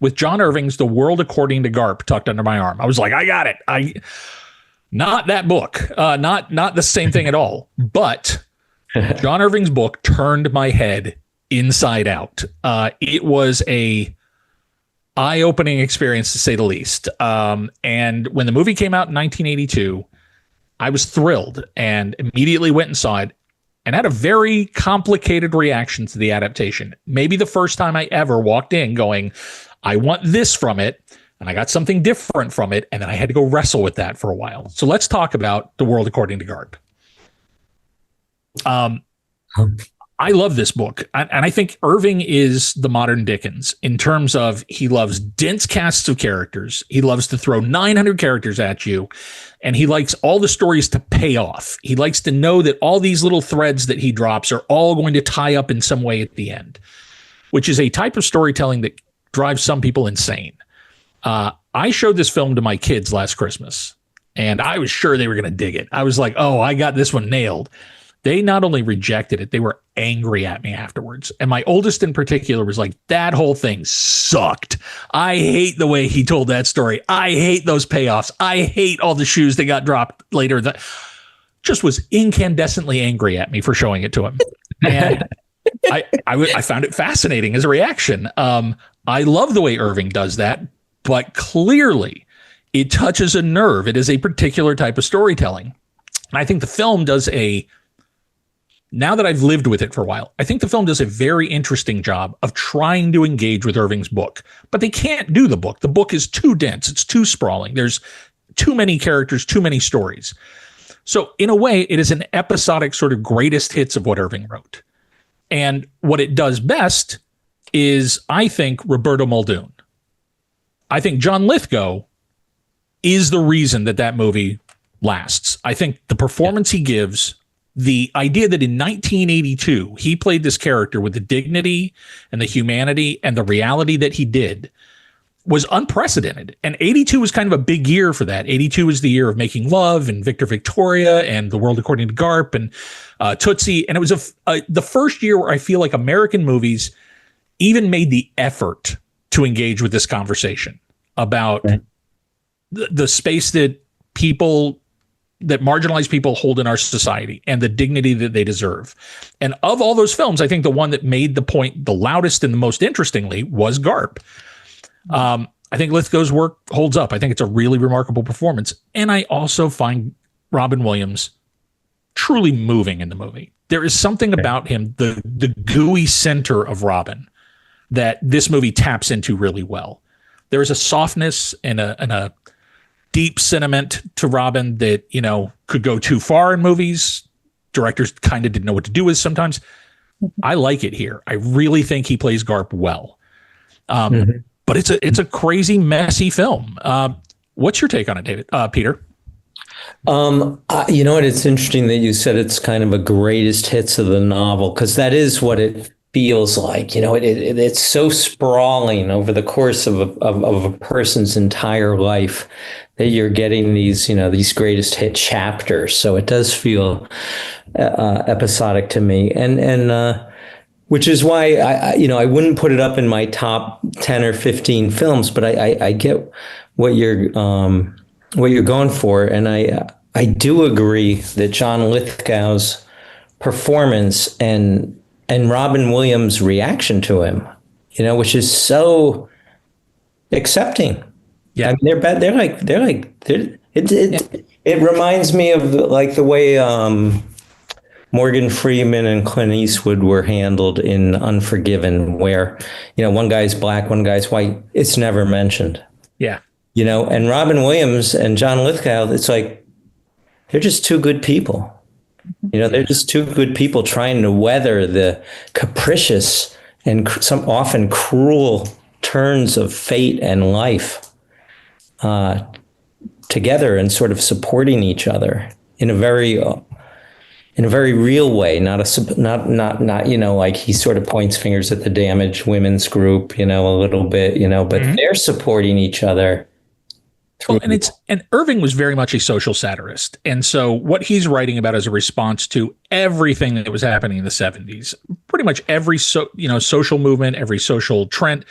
[SPEAKER 1] with John Irving's The World According to Garp tucked under my arm. I was like, I got it. Not that book. Not the same thing at all. But John Irving's book turned my head inside out. It was a eye-opening experience, to say the least. And when the movie came out in 1982, I was thrilled and immediately went and saw it and had a very complicated reaction to the adaptation. Maybe the first time I ever walked in going, I want this from it, and I got something different from it, and then I had to go wrestle with that for a while. So let's talk about The World According to Garp. I love this book, and I think Irving is the modern Dickens in terms of he loves dense casts of characters. He loves to throw 900 characters at you, and he likes all the stories to pay off. He likes to know that all these little threads that he drops are all going to tie up in some way at the end, which is a type of storytelling that drives some people insane. I showed this film to my kids last Christmas, and I was sure they were going to dig it. I was like, oh, I got this one nailed. They not only rejected it, they were angry at me afterwards. And my oldest in particular was like, that whole thing sucked. I hate the way he told that story. I hate those payoffs. I hate all the shoes that got dropped later. That just was incandescently angry at me for showing it to him. And I found it fascinating as a reaction. I love the way Irving does that, but clearly it touches a nerve. It is a particular type of storytelling. And I think the film does now that I've lived with it for a while, I think the film does a very interesting job of trying to engage with Irving's book, but they can't do the book. The book is too dense. It's too sprawling. There's too many characters, too many stories. So in a way, it is an episodic sort of greatest hits of what Irving wrote. And what it does best is, I think, Roberto Muldoon. I think John Lithgow is the reason that movie lasts. I think the performance he gives, the idea that in 1982, he played this character with the dignity and the humanity and the reality that he did was unprecedented. And 82 was kind of a big year for that. 82 was the year of Making Love and Victor Victoria and The World According to Garp and Tootsie. And it was the first year where I feel like American movies even made the effort to engage with this conversation about the space that marginalized people hold in our society and the dignity that they deserve. And of all those films, I think the one that made the point the loudest and the most interestingly was Garp. I think Lithgow's work holds up. I think it's a really remarkable performance. And I also find Robin Williams truly moving in the movie. There is something about him, the gooey center of Robin, that this movie taps into really well. There is a softness and a deep sentiment to Robin that, could go too far in movies. Directors kind of didn't know what to do with sometimes. I like it here. I really think he plays Garp well. But it's a crazy, messy film. What's your take on it, David? Peter?
[SPEAKER 4] You know what? It's interesting that you said it's kind of a greatest hits of the novel, because that is what it feels like. It's so sprawling over the course of a person's entire life that you're getting these greatest hit chapters. So it does feel episodic to me, and which is why I wouldn't put it up in my top 10 or 15 films, but I get what you're going for, and I do agree that John Lithgow's performance and Robin Williams' reaction to him, which is so accepting.
[SPEAKER 1] Yeah,
[SPEAKER 4] I mean, it reminds me of the way Morgan Freeman and Clint Eastwood were handled in Unforgiven, where, one guy's black, one guy's white. It's never mentioned.
[SPEAKER 1] Yeah.
[SPEAKER 4] And Robin Williams and John Lithgow, it's like, they're just two good people. They're just two good people trying to weather the capricious and some often cruel turns of fate and life together, and sort of supporting each other in a very real way, not like he sort of points fingers at the damaged women's group, a little bit, but they're supporting each other.
[SPEAKER 1] Well, and Irving was very much a social satirist. And so what he's writing about is a response to everything that was happening in the 70s, pretty much every social movement, every social trend.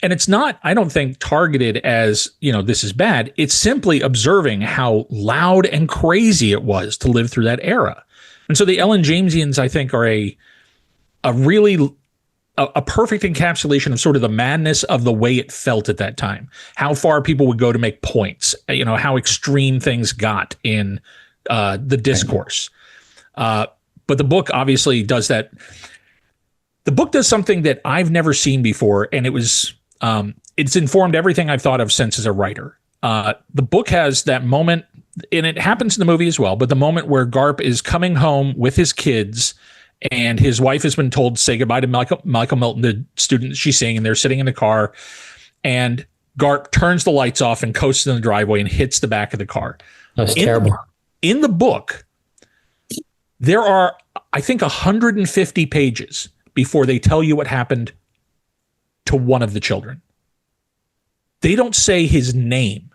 [SPEAKER 1] And it's not, I don't think, targeted as, this is bad. It's simply observing how loud and crazy it was to live through that era. And so the Ellen Jamesians, I think, are a perfect encapsulation of sort of the madness of the way it felt at that time, how far people would go to make points, how extreme things got in the discourse. But the book obviously does that. The book does something that I've never seen before, and it's informed everything I've thought of since as a writer. The book has that moment, and it happens in the movie as well, but the moment where Garp is coming home with his kids, and his wife has been told to say goodbye to Michael Milton, the student she's seeing, and they're sitting in the car, and Garp turns the lights off and coasts in the driveway and hits the back of the car.
[SPEAKER 4] That's terrible.
[SPEAKER 1] In the book, there are, I think, 150 pages before they tell you what happened to one of the children. They don't say his name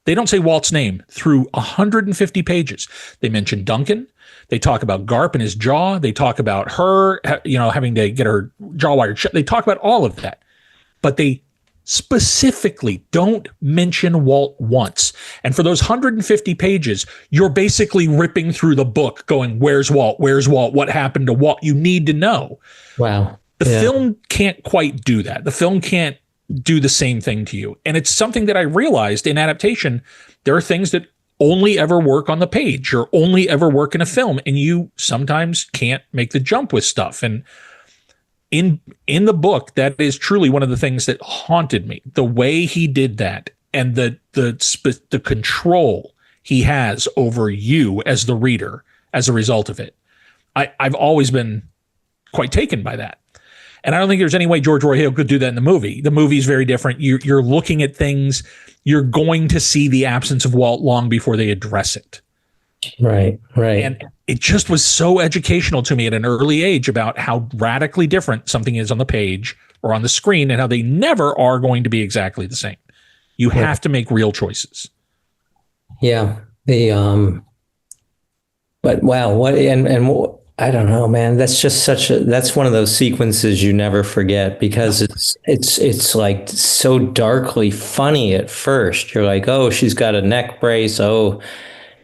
[SPEAKER 1] they don't say Walt's name through 150 pages. They mention Duncan. They talk about Garp and his jaw. They talk about her, having to get her jaw wired shut. They talk about all of that, but they specifically don't mention Walt once. And for those 150 pages, you're basically ripping through the book going, where's Walt? Where's Walt? What happened to Walt? You need to know.
[SPEAKER 4] Wow.
[SPEAKER 1] The film can't quite do that. The film can't do the same thing to you. And it's something that I realized in adaptation. There are things that only ever work on the page or only ever work in a film, and you sometimes can't make the jump with stuff. And in the book, that is truly one of the things that haunted me. The way he did that, and the control he has over you as the reader as a result of it. I've always been quite taken by that. And I don't think there's any way George Roy Hill could do that in the movie. The movie is very different. You're looking at things. You're going to see the absence of Walt long before they address it.
[SPEAKER 4] Right.
[SPEAKER 1] And it just was so educational to me at an early age about how radically different something is on the page or on the screen, and how they never are going to be exactly the same. You have to make real choices.
[SPEAKER 4] Yeah. But wow, I don't know, man. That's just that's one of those sequences you never forget, because it's like so darkly funny at first. You're like, oh, she's got a neck brace. Oh,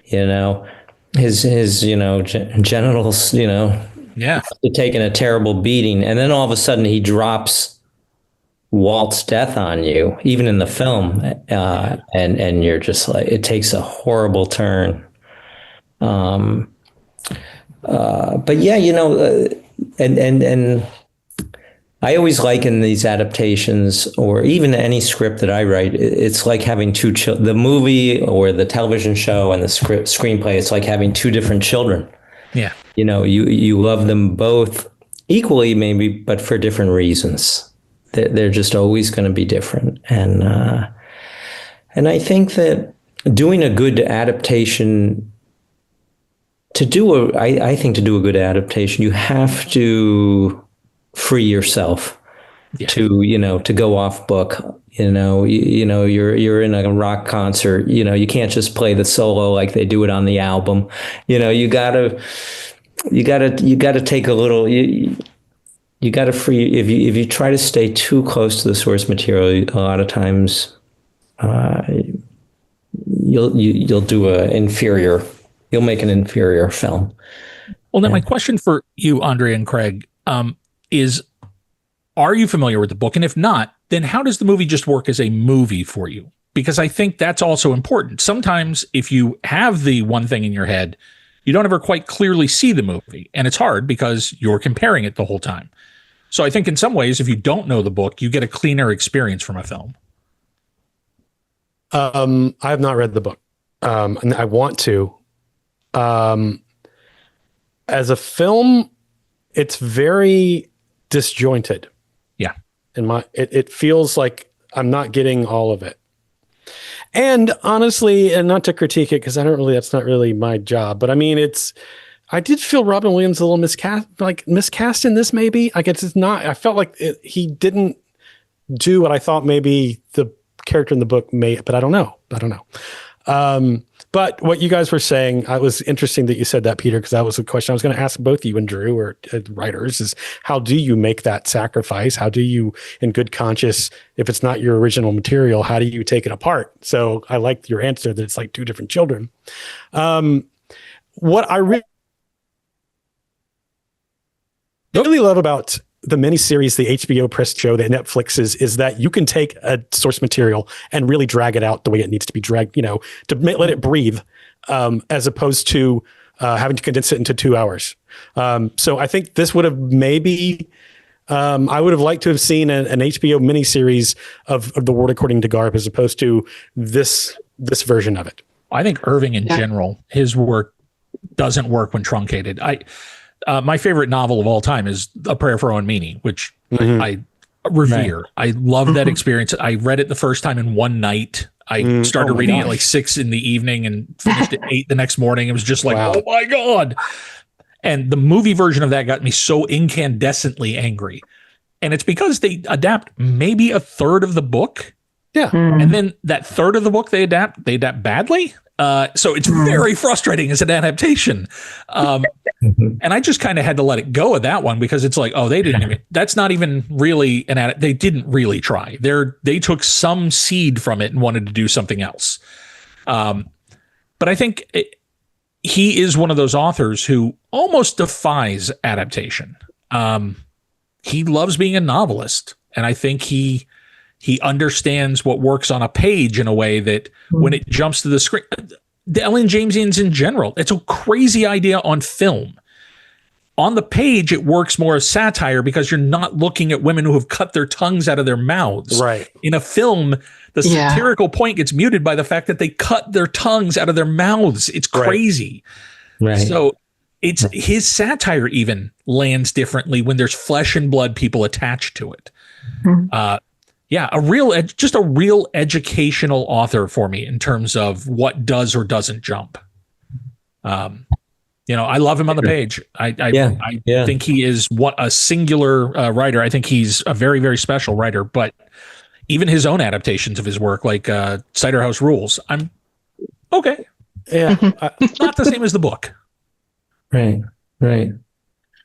[SPEAKER 4] his genitals, taking a terrible beating. And then all of a sudden he drops Walt's death on you, even in the film. And you're just like, it takes a horrible turn. But yeah, and I always liken these adaptations, or even any script that I write, it's like having the movie or the television show and the screenplay. It's like having two different children.
[SPEAKER 1] Yeah.
[SPEAKER 4] You love them both equally, maybe, but for different reasons. They're just always going to be different. And I think that doing a good adaptation, to do a good adaptation, you have to free yourself to go off book. You're in a rock concert. You can't just play the solo like they do it on the album. You gotta take a little. You gotta free. If you try to stay too close to the source material, a lot of times, you'll do a inferior. You'll make an inferior film.
[SPEAKER 1] Well, then my question for you, Aundria and Craig, is, are you familiar with the book? And if not, then how does the movie just work as a movie for you? Because I think that's also important. Sometimes if you have the one thing in your head, you don't ever quite clearly see the movie. And it's hard because you're comparing it the whole time. So I think in some ways, if you don't know the book, you get a cleaner experience from a film.
[SPEAKER 2] I have not read the book. And I want to. As a film, it's very disjointed.
[SPEAKER 1] Yeah.
[SPEAKER 2] It feels like I'm not getting all of it. And honestly, and not to critique it, because that's not really my job, but I mean, I did feel Robin Williams a little miscast in this, maybe. I guess it's not, I felt like he didn't do what I thought maybe the character in the book may, but I don't know. But what you guys were saying, it was interesting that you said that, Peter, because that was a question I was going to ask both you and Drew, or writers, is how do you make that sacrifice? How do you, in good conscience, if it's not your original material, how do you take it apart? So I liked your answer that it's like two different children. What I really love about the miniseries, the HBO Press show, that Netflix is that you can take a source material and really drag it out the way it needs to be dragged, to let it breathe, as opposed to having to condense it into 2 hours. So I think this would have maybe, I would have liked to have seen an HBO miniseries of The World According to Garp, as opposed to this version of it. I
[SPEAKER 1] think Irving in general, his work doesn't work when truncated. My favorite novel of all time is A Prayer for Owen Meany, which I revere. Right. I love that experience. I read it the first time in one night. I started reading it like 6 p.m. and finished at 8 the next morning. It was just like, oh my God. And the movie version of that got me so incandescently angry. And it's because they adapt maybe a third of the book.
[SPEAKER 2] Yeah.
[SPEAKER 1] And then that third of the book they adapt badly. So it's very frustrating as an adaptation. And I just kind of had to let it go of that one, because it's like, they didn't even, that's not even really they didn't really try. They took some seed from it and wanted to do something else. But I think he is one of those authors who almost defies adaptation. He loves being a novelist. And I think he understands what works on a page in a way that when it jumps to the screen, the Ellen Jamesians in general. It's a crazy idea on film. On the page, it works more as satire because you're not looking at women who have cut their tongues out of their mouths.
[SPEAKER 2] Right.
[SPEAKER 1] In a film, the satirical point gets muted by the fact that they cut their tongues out of their mouths. It's crazy.
[SPEAKER 4] Right.
[SPEAKER 1] So it's his satire even lands differently when there's flesh and blood people attached to it. Just a real educational author for me in terms of what does or doesn't jump. I love him on the page. I think he is a singular writer. I think he's a very, very special writer, but even his own adaptations of his work, like Cider House Rules, I'm okay.
[SPEAKER 2] Yeah.
[SPEAKER 1] Not the same as the book.
[SPEAKER 4] Right.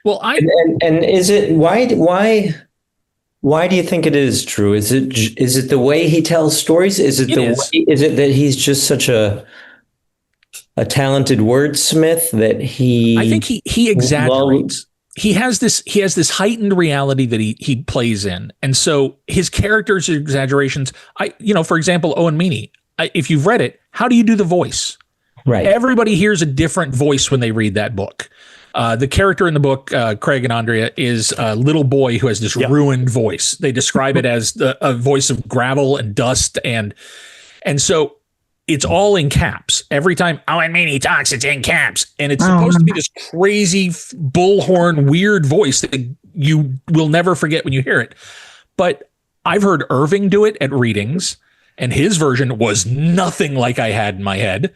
[SPEAKER 1] Well,
[SPEAKER 4] and is it why do you think it is true? Is it the way he tells stories? Is it that he's just such a talented wordsmith that
[SPEAKER 1] I think he exaggerates. He has this heightened reality that he plays in. And so his characters are exaggerations. For example, Owen Meany, if you've read it, how do you do the voice?
[SPEAKER 4] Right.
[SPEAKER 1] Everybody hears a different voice when they read that book. The character in the book, Craig and Aundria, is a little boy who has this ruined voice. They describe it as a voice of gravel and dust. And so it's all in caps. Every time Owen Meany talks, it's in caps. And it's supposed to be this crazy bullhorn, weird voice that you will never forget when you hear it. But I've heard Irving do it at readings, and his version was nothing like I had in my head.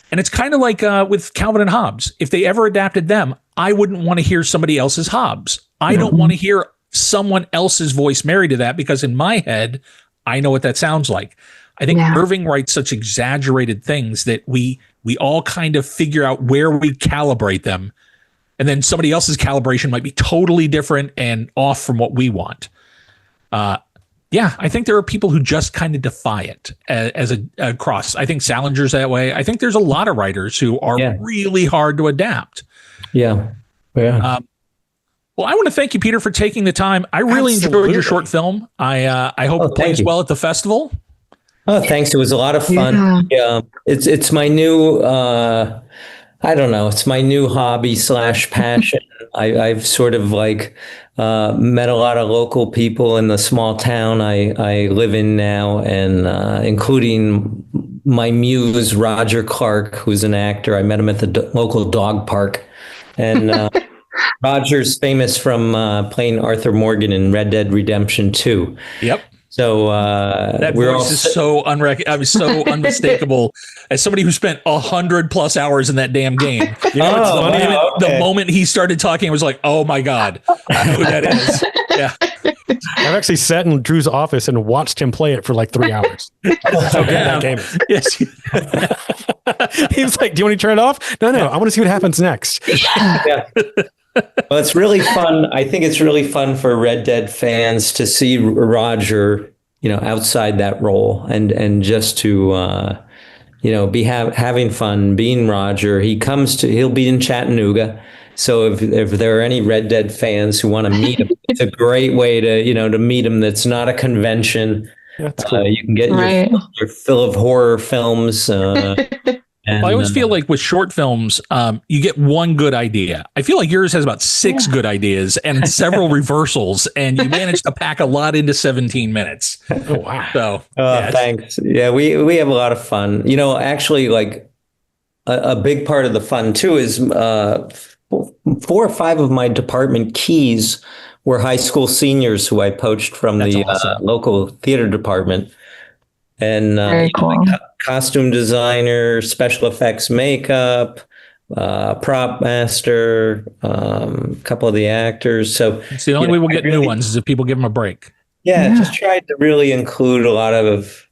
[SPEAKER 1] And it's kind of like with Calvin and Hobbes. If they ever adapted them, I wouldn't want to hear somebody else's Hobbes. I don't want to hear someone else's voice married to that, because in my head, I know what that sounds like. I think Irving writes such exaggerated things that we all kind of figure out where we calibrate them. And then somebody else's calibration might be totally different and off from what we want. I think there are people who just kind of defy it as a cross. I think Salinger's that way. I think there's a lot of writers who are really hard to adapt.
[SPEAKER 4] Yeah.
[SPEAKER 1] Well, I want to thank you, Peter, for taking the time. I really enjoyed your short film. I hope it plays well at the festival.
[SPEAKER 4] Oh, thanks. It was a lot of fun. Yeah. It's my new, it's my new hobby / passion. I've sort of met a lot of local people in the small town I live in now, and including my muse, Roger Clark, who's an actor. I met him at the local dog park. And Roger's famous from playing Arthur Morgan in Red Dead Redemption 2.
[SPEAKER 1] Yep.
[SPEAKER 4] So
[SPEAKER 1] that voice is so unmistakable. As somebody who spent 100+ hours in that damn game, the moment he started talking, I was like, "Oh my god, I know who that is." Yeah,
[SPEAKER 2] I've actually sat in Drew's office and watched him play it for like 3 hours. So good that game is.
[SPEAKER 1] Yes.
[SPEAKER 2] He was like, "Do you want to turn it off?" No, I want to see what happens next.
[SPEAKER 4] Yeah. Well, it's really fun. I think it's really fun for Red Dead fans to see Roger, outside that role, and just to, be having fun being Roger. He'll be in Chattanooga. So if there are any Red Dead fans who want to meet him, it's a great way to meet him. That's not a convention.
[SPEAKER 2] That's cool.
[SPEAKER 4] You can get your fill of horror films. And,
[SPEAKER 1] I always feel like with short films, you get one good idea. I feel like yours has about 6 good ideas and several reversals, and you managed to pack a lot into 17 minutes.
[SPEAKER 2] Oh, wow.
[SPEAKER 1] So,
[SPEAKER 4] thanks. Yeah, we have a lot of fun. Actually, a big part of the fun, too, is 4 or 5 of my department keys were high school seniors who I poached from the local theater department. And
[SPEAKER 5] very cool.
[SPEAKER 4] Costume designer, special effects makeup, prop master, a couple of the actors. So
[SPEAKER 1] it's the only way we'll get new ones is if people give them a break.
[SPEAKER 4] Yeah, just tried to really include a lot of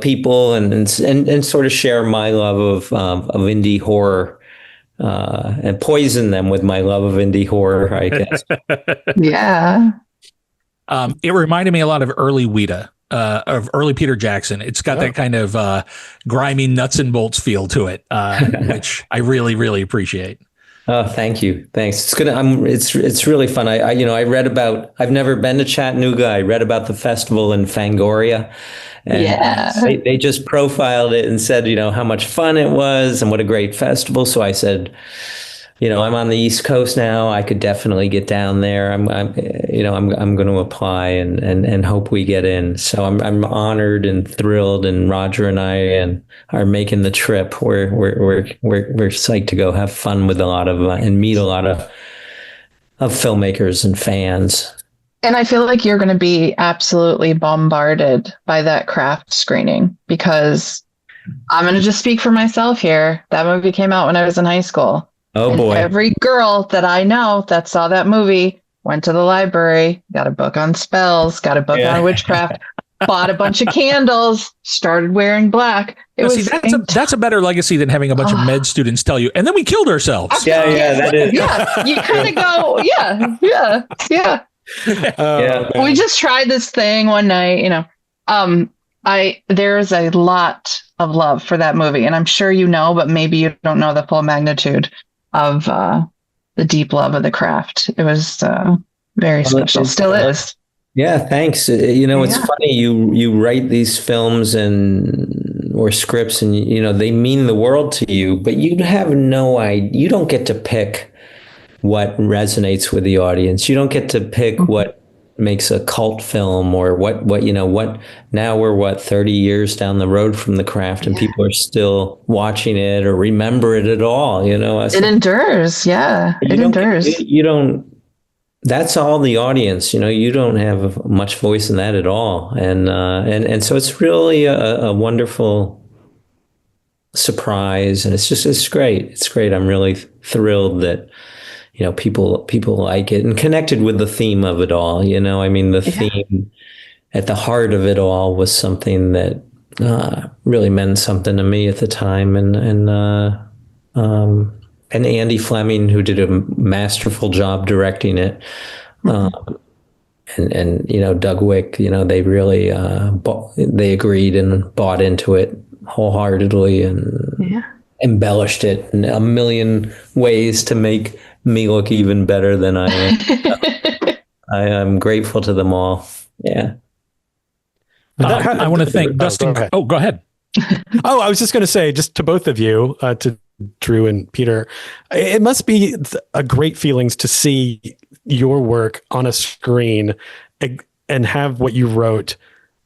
[SPEAKER 4] people and sort of share my love of indie horror and poison them with my love of indie horror, I guess.
[SPEAKER 5] Yeah.
[SPEAKER 1] It reminded me a lot of early Weta, of early Peter Jackson. It's got that kind of grimy nuts and bolts feel to it, which I really, really appreciate.
[SPEAKER 4] Oh, thank you. Thanks. It's really fun. I read about, I've never been to Chattanooga. I read about the festival in Fangoria, and
[SPEAKER 5] Yeah.
[SPEAKER 4] they just profiled it and said, how much fun it was and what a great festival. So I said, I'm on the East Coast now. I could definitely get down there. I'm going to apply and hope we get in. So I'm honored and thrilled. And Roger and I are making the trip. We're psyched to go have fun with a lot of and meet a lot of filmmakers and fans.
[SPEAKER 5] And I feel like you're going to be absolutely bombarded by that craft screening, because I'm going to just speak for myself here. That movie came out when I was in high school.
[SPEAKER 4] Oh, boy.
[SPEAKER 5] Every girl that I know that saw that movie went to the library, got a book on spells, got a book on witchcraft, bought a bunch of candles, started wearing black.
[SPEAKER 1] That's a better legacy than having a bunch of med students tell you, and then we killed ourselves.
[SPEAKER 4] Yeah, that is.
[SPEAKER 5] Yeah, you kind of go, yeah. We just tried this thing one night, there's a lot of love for that movie, and I'm sure but maybe you don't know the full magnitude of the deep love of the craft. It was very special. Still is.
[SPEAKER 4] Yeah, thanks. It's funny, you write these films or scripts, and they mean the world to you, but you have no idea. You don't get to pick what resonates with the audience. You don't get to pick what makes a cult film, or what now we're 30 years down the road from the craft, and people are still watching it or remember it at all. It
[SPEAKER 5] endures. It endures.
[SPEAKER 4] You don't. That's all the audience. You don't have much voice in that at all, and so it's really a wonderful surprise, and it's great. It's great. I'm really thrilled that people like it and connected with the theme of it all. The theme at the heart of it all was something that really meant something to me at the time, and Andy Fleming, who did a masterful job directing it, and Doug Wick, they really they agreed and bought into it wholeheartedly and embellished it in a million ways to make me look even better than I am. I am grateful to them all. Yeah.
[SPEAKER 1] I want to thank Dustin. Go ahead.
[SPEAKER 2] I was just going to say, just to both of you, to Drew and Peter, it must be a great feelings to see your work on a screen and have what you wrote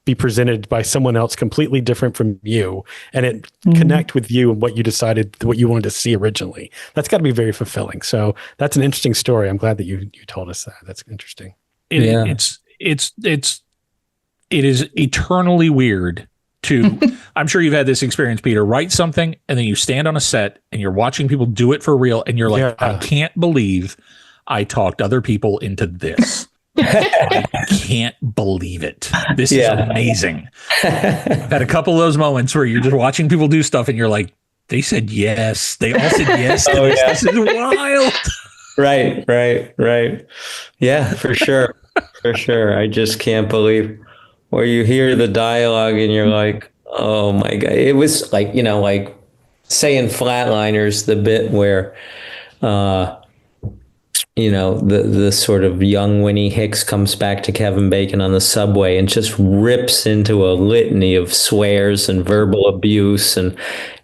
[SPEAKER 2] be presented by someone else completely different from you, and it connect with you and what you decided, what you wanted to see originally. That's got to be very fulfilling. So that's an interesting story. I'm glad that you told us that. That's interesting.
[SPEAKER 1] It is eternally weird to, I'm sure you've had this experience, Peter, write something and then you stand on a set and you're watching people do it for real. And you're like, I can't believe I talked other people into this. I can't believe it. This is amazing. I've had a couple of those moments where you're just watching people do stuff and you're like, they said yes. They all said yes to this. This is wild.
[SPEAKER 4] Right. Yeah, for sure. For sure. I just can't believe where you hear the dialogue and you're like, oh my God. It was like, like saying Flatliners, the bit where, the sort of young Winnie Hicks comes back to Kevin Bacon on the subway and just rips into a litany of swears and verbal abuse. And,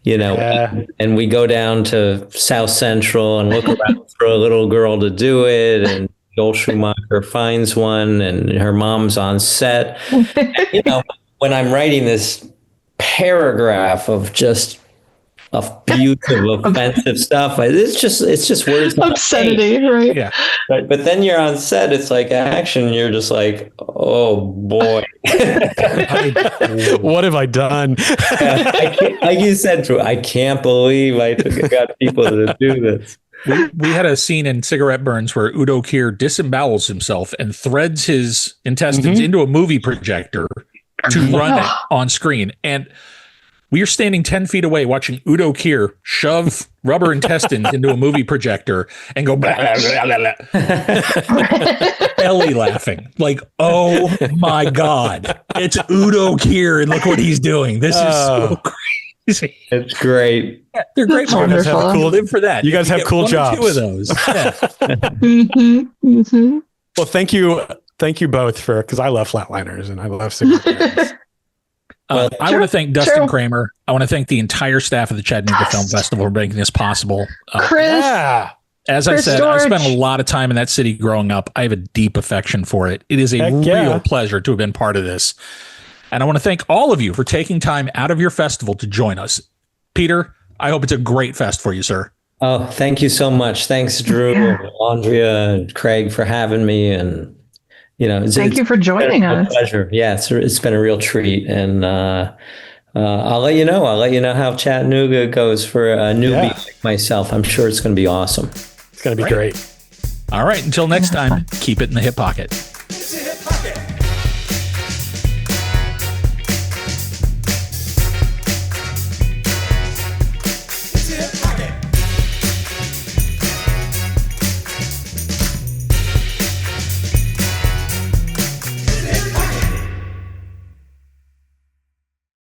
[SPEAKER 4] and we go down to South Central and look around for a little girl to do it. And Joel Schumacher finds one and her mom's on set. And, when I'm writing this paragraph of just abusive, offensive stuff, it's just words.
[SPEAKER 5] Obscenity, right?
[SPEAKER 1] Yeah.
[SPEAKER 4] But then you're on set, it's like action. You're just like, oh boy.
[SPEAKER 2] What have I done?
[SPEAKER 4] Like you said, Drew, I can't believe I got people to do this.
[SPEAKER 1] We had a scene in Cigarette Burns where Udo Kier disembowels himself and threads his intestines into a movie projector to run it on screen. And we are standing 10 feet away watching Udo Kier shove rubber intestines into a movie projector and go blah, blah, blah, blah. Belly laughing. Like, oh my God, it's Udo Kier and look what he's doing. This is so crazy.
[SPEAKER 4] It's great.
[SPEAKER 1] Yeah, they're great.
[SPEAKER 5] That's
[SPEAKER 1] movies.
[SPEAKER 5] wonderful.
[SPEAKER 2] Cool-
[SPEAKER 1] Live for that.
[SPEAKER 2] You guys
[SPEAKER 1] If
[SPEAKER 2] have
[SPEAKER 1] get
[SPEAKER 2] cool
[SPEAKER 1] one or two
[SPEAKER 2] jobs.
[SPEAKER 1] of those. Yeah.
[SPEAKER 2] Well, thank you both because I love Flatliners and I love Cigarette.
[SPEAKER 1] I want to thank Dustin
[SPEAKER 5] true.
[SPEAKER 1] Kramer. I want to thank the entire staff of the Chattanooga Film Festival for making this possible.
[SPEAKER 5] Chris,
[SPEAKER 2] Yeah.
[SPEAKER 1] As I
[SPEAKER 5] Chris
[SPEAKER 1] said, I spent a
[SPEAKER 5] George.
[SPEAKER 1] lot of time in that city growing up. I have a deep affection for it. It is a
[SPEAKER 2] Heck
[SPEAKER 1] real
[SPEAKER 2] yeah.
[SPEAKER 1] pleasure to have been part of this. And I want to thank all of you for taking time out of your festival to join us. Peter, I hope it's a great fest for you, sir.
[SPEAKER 4] Oh, thank you so much. Thanks, Drew, and Aundria, and Craig for having me. And,
[SPEAKER 5] thank you for joining
[SPEAKER 4] been a
[SPEAKER 5] us.
[SPEAKER 4] pleasure. Yeah, it's been a real treat. And I'll let you know. I'll let you know how Chattanooga goes for a newbie like myself. I'm sure it's going to be awesome.
[SPEAKER 2] It's going to be great.
[SPEAKER 1] All right. Until next time, keep it in the hip pocket.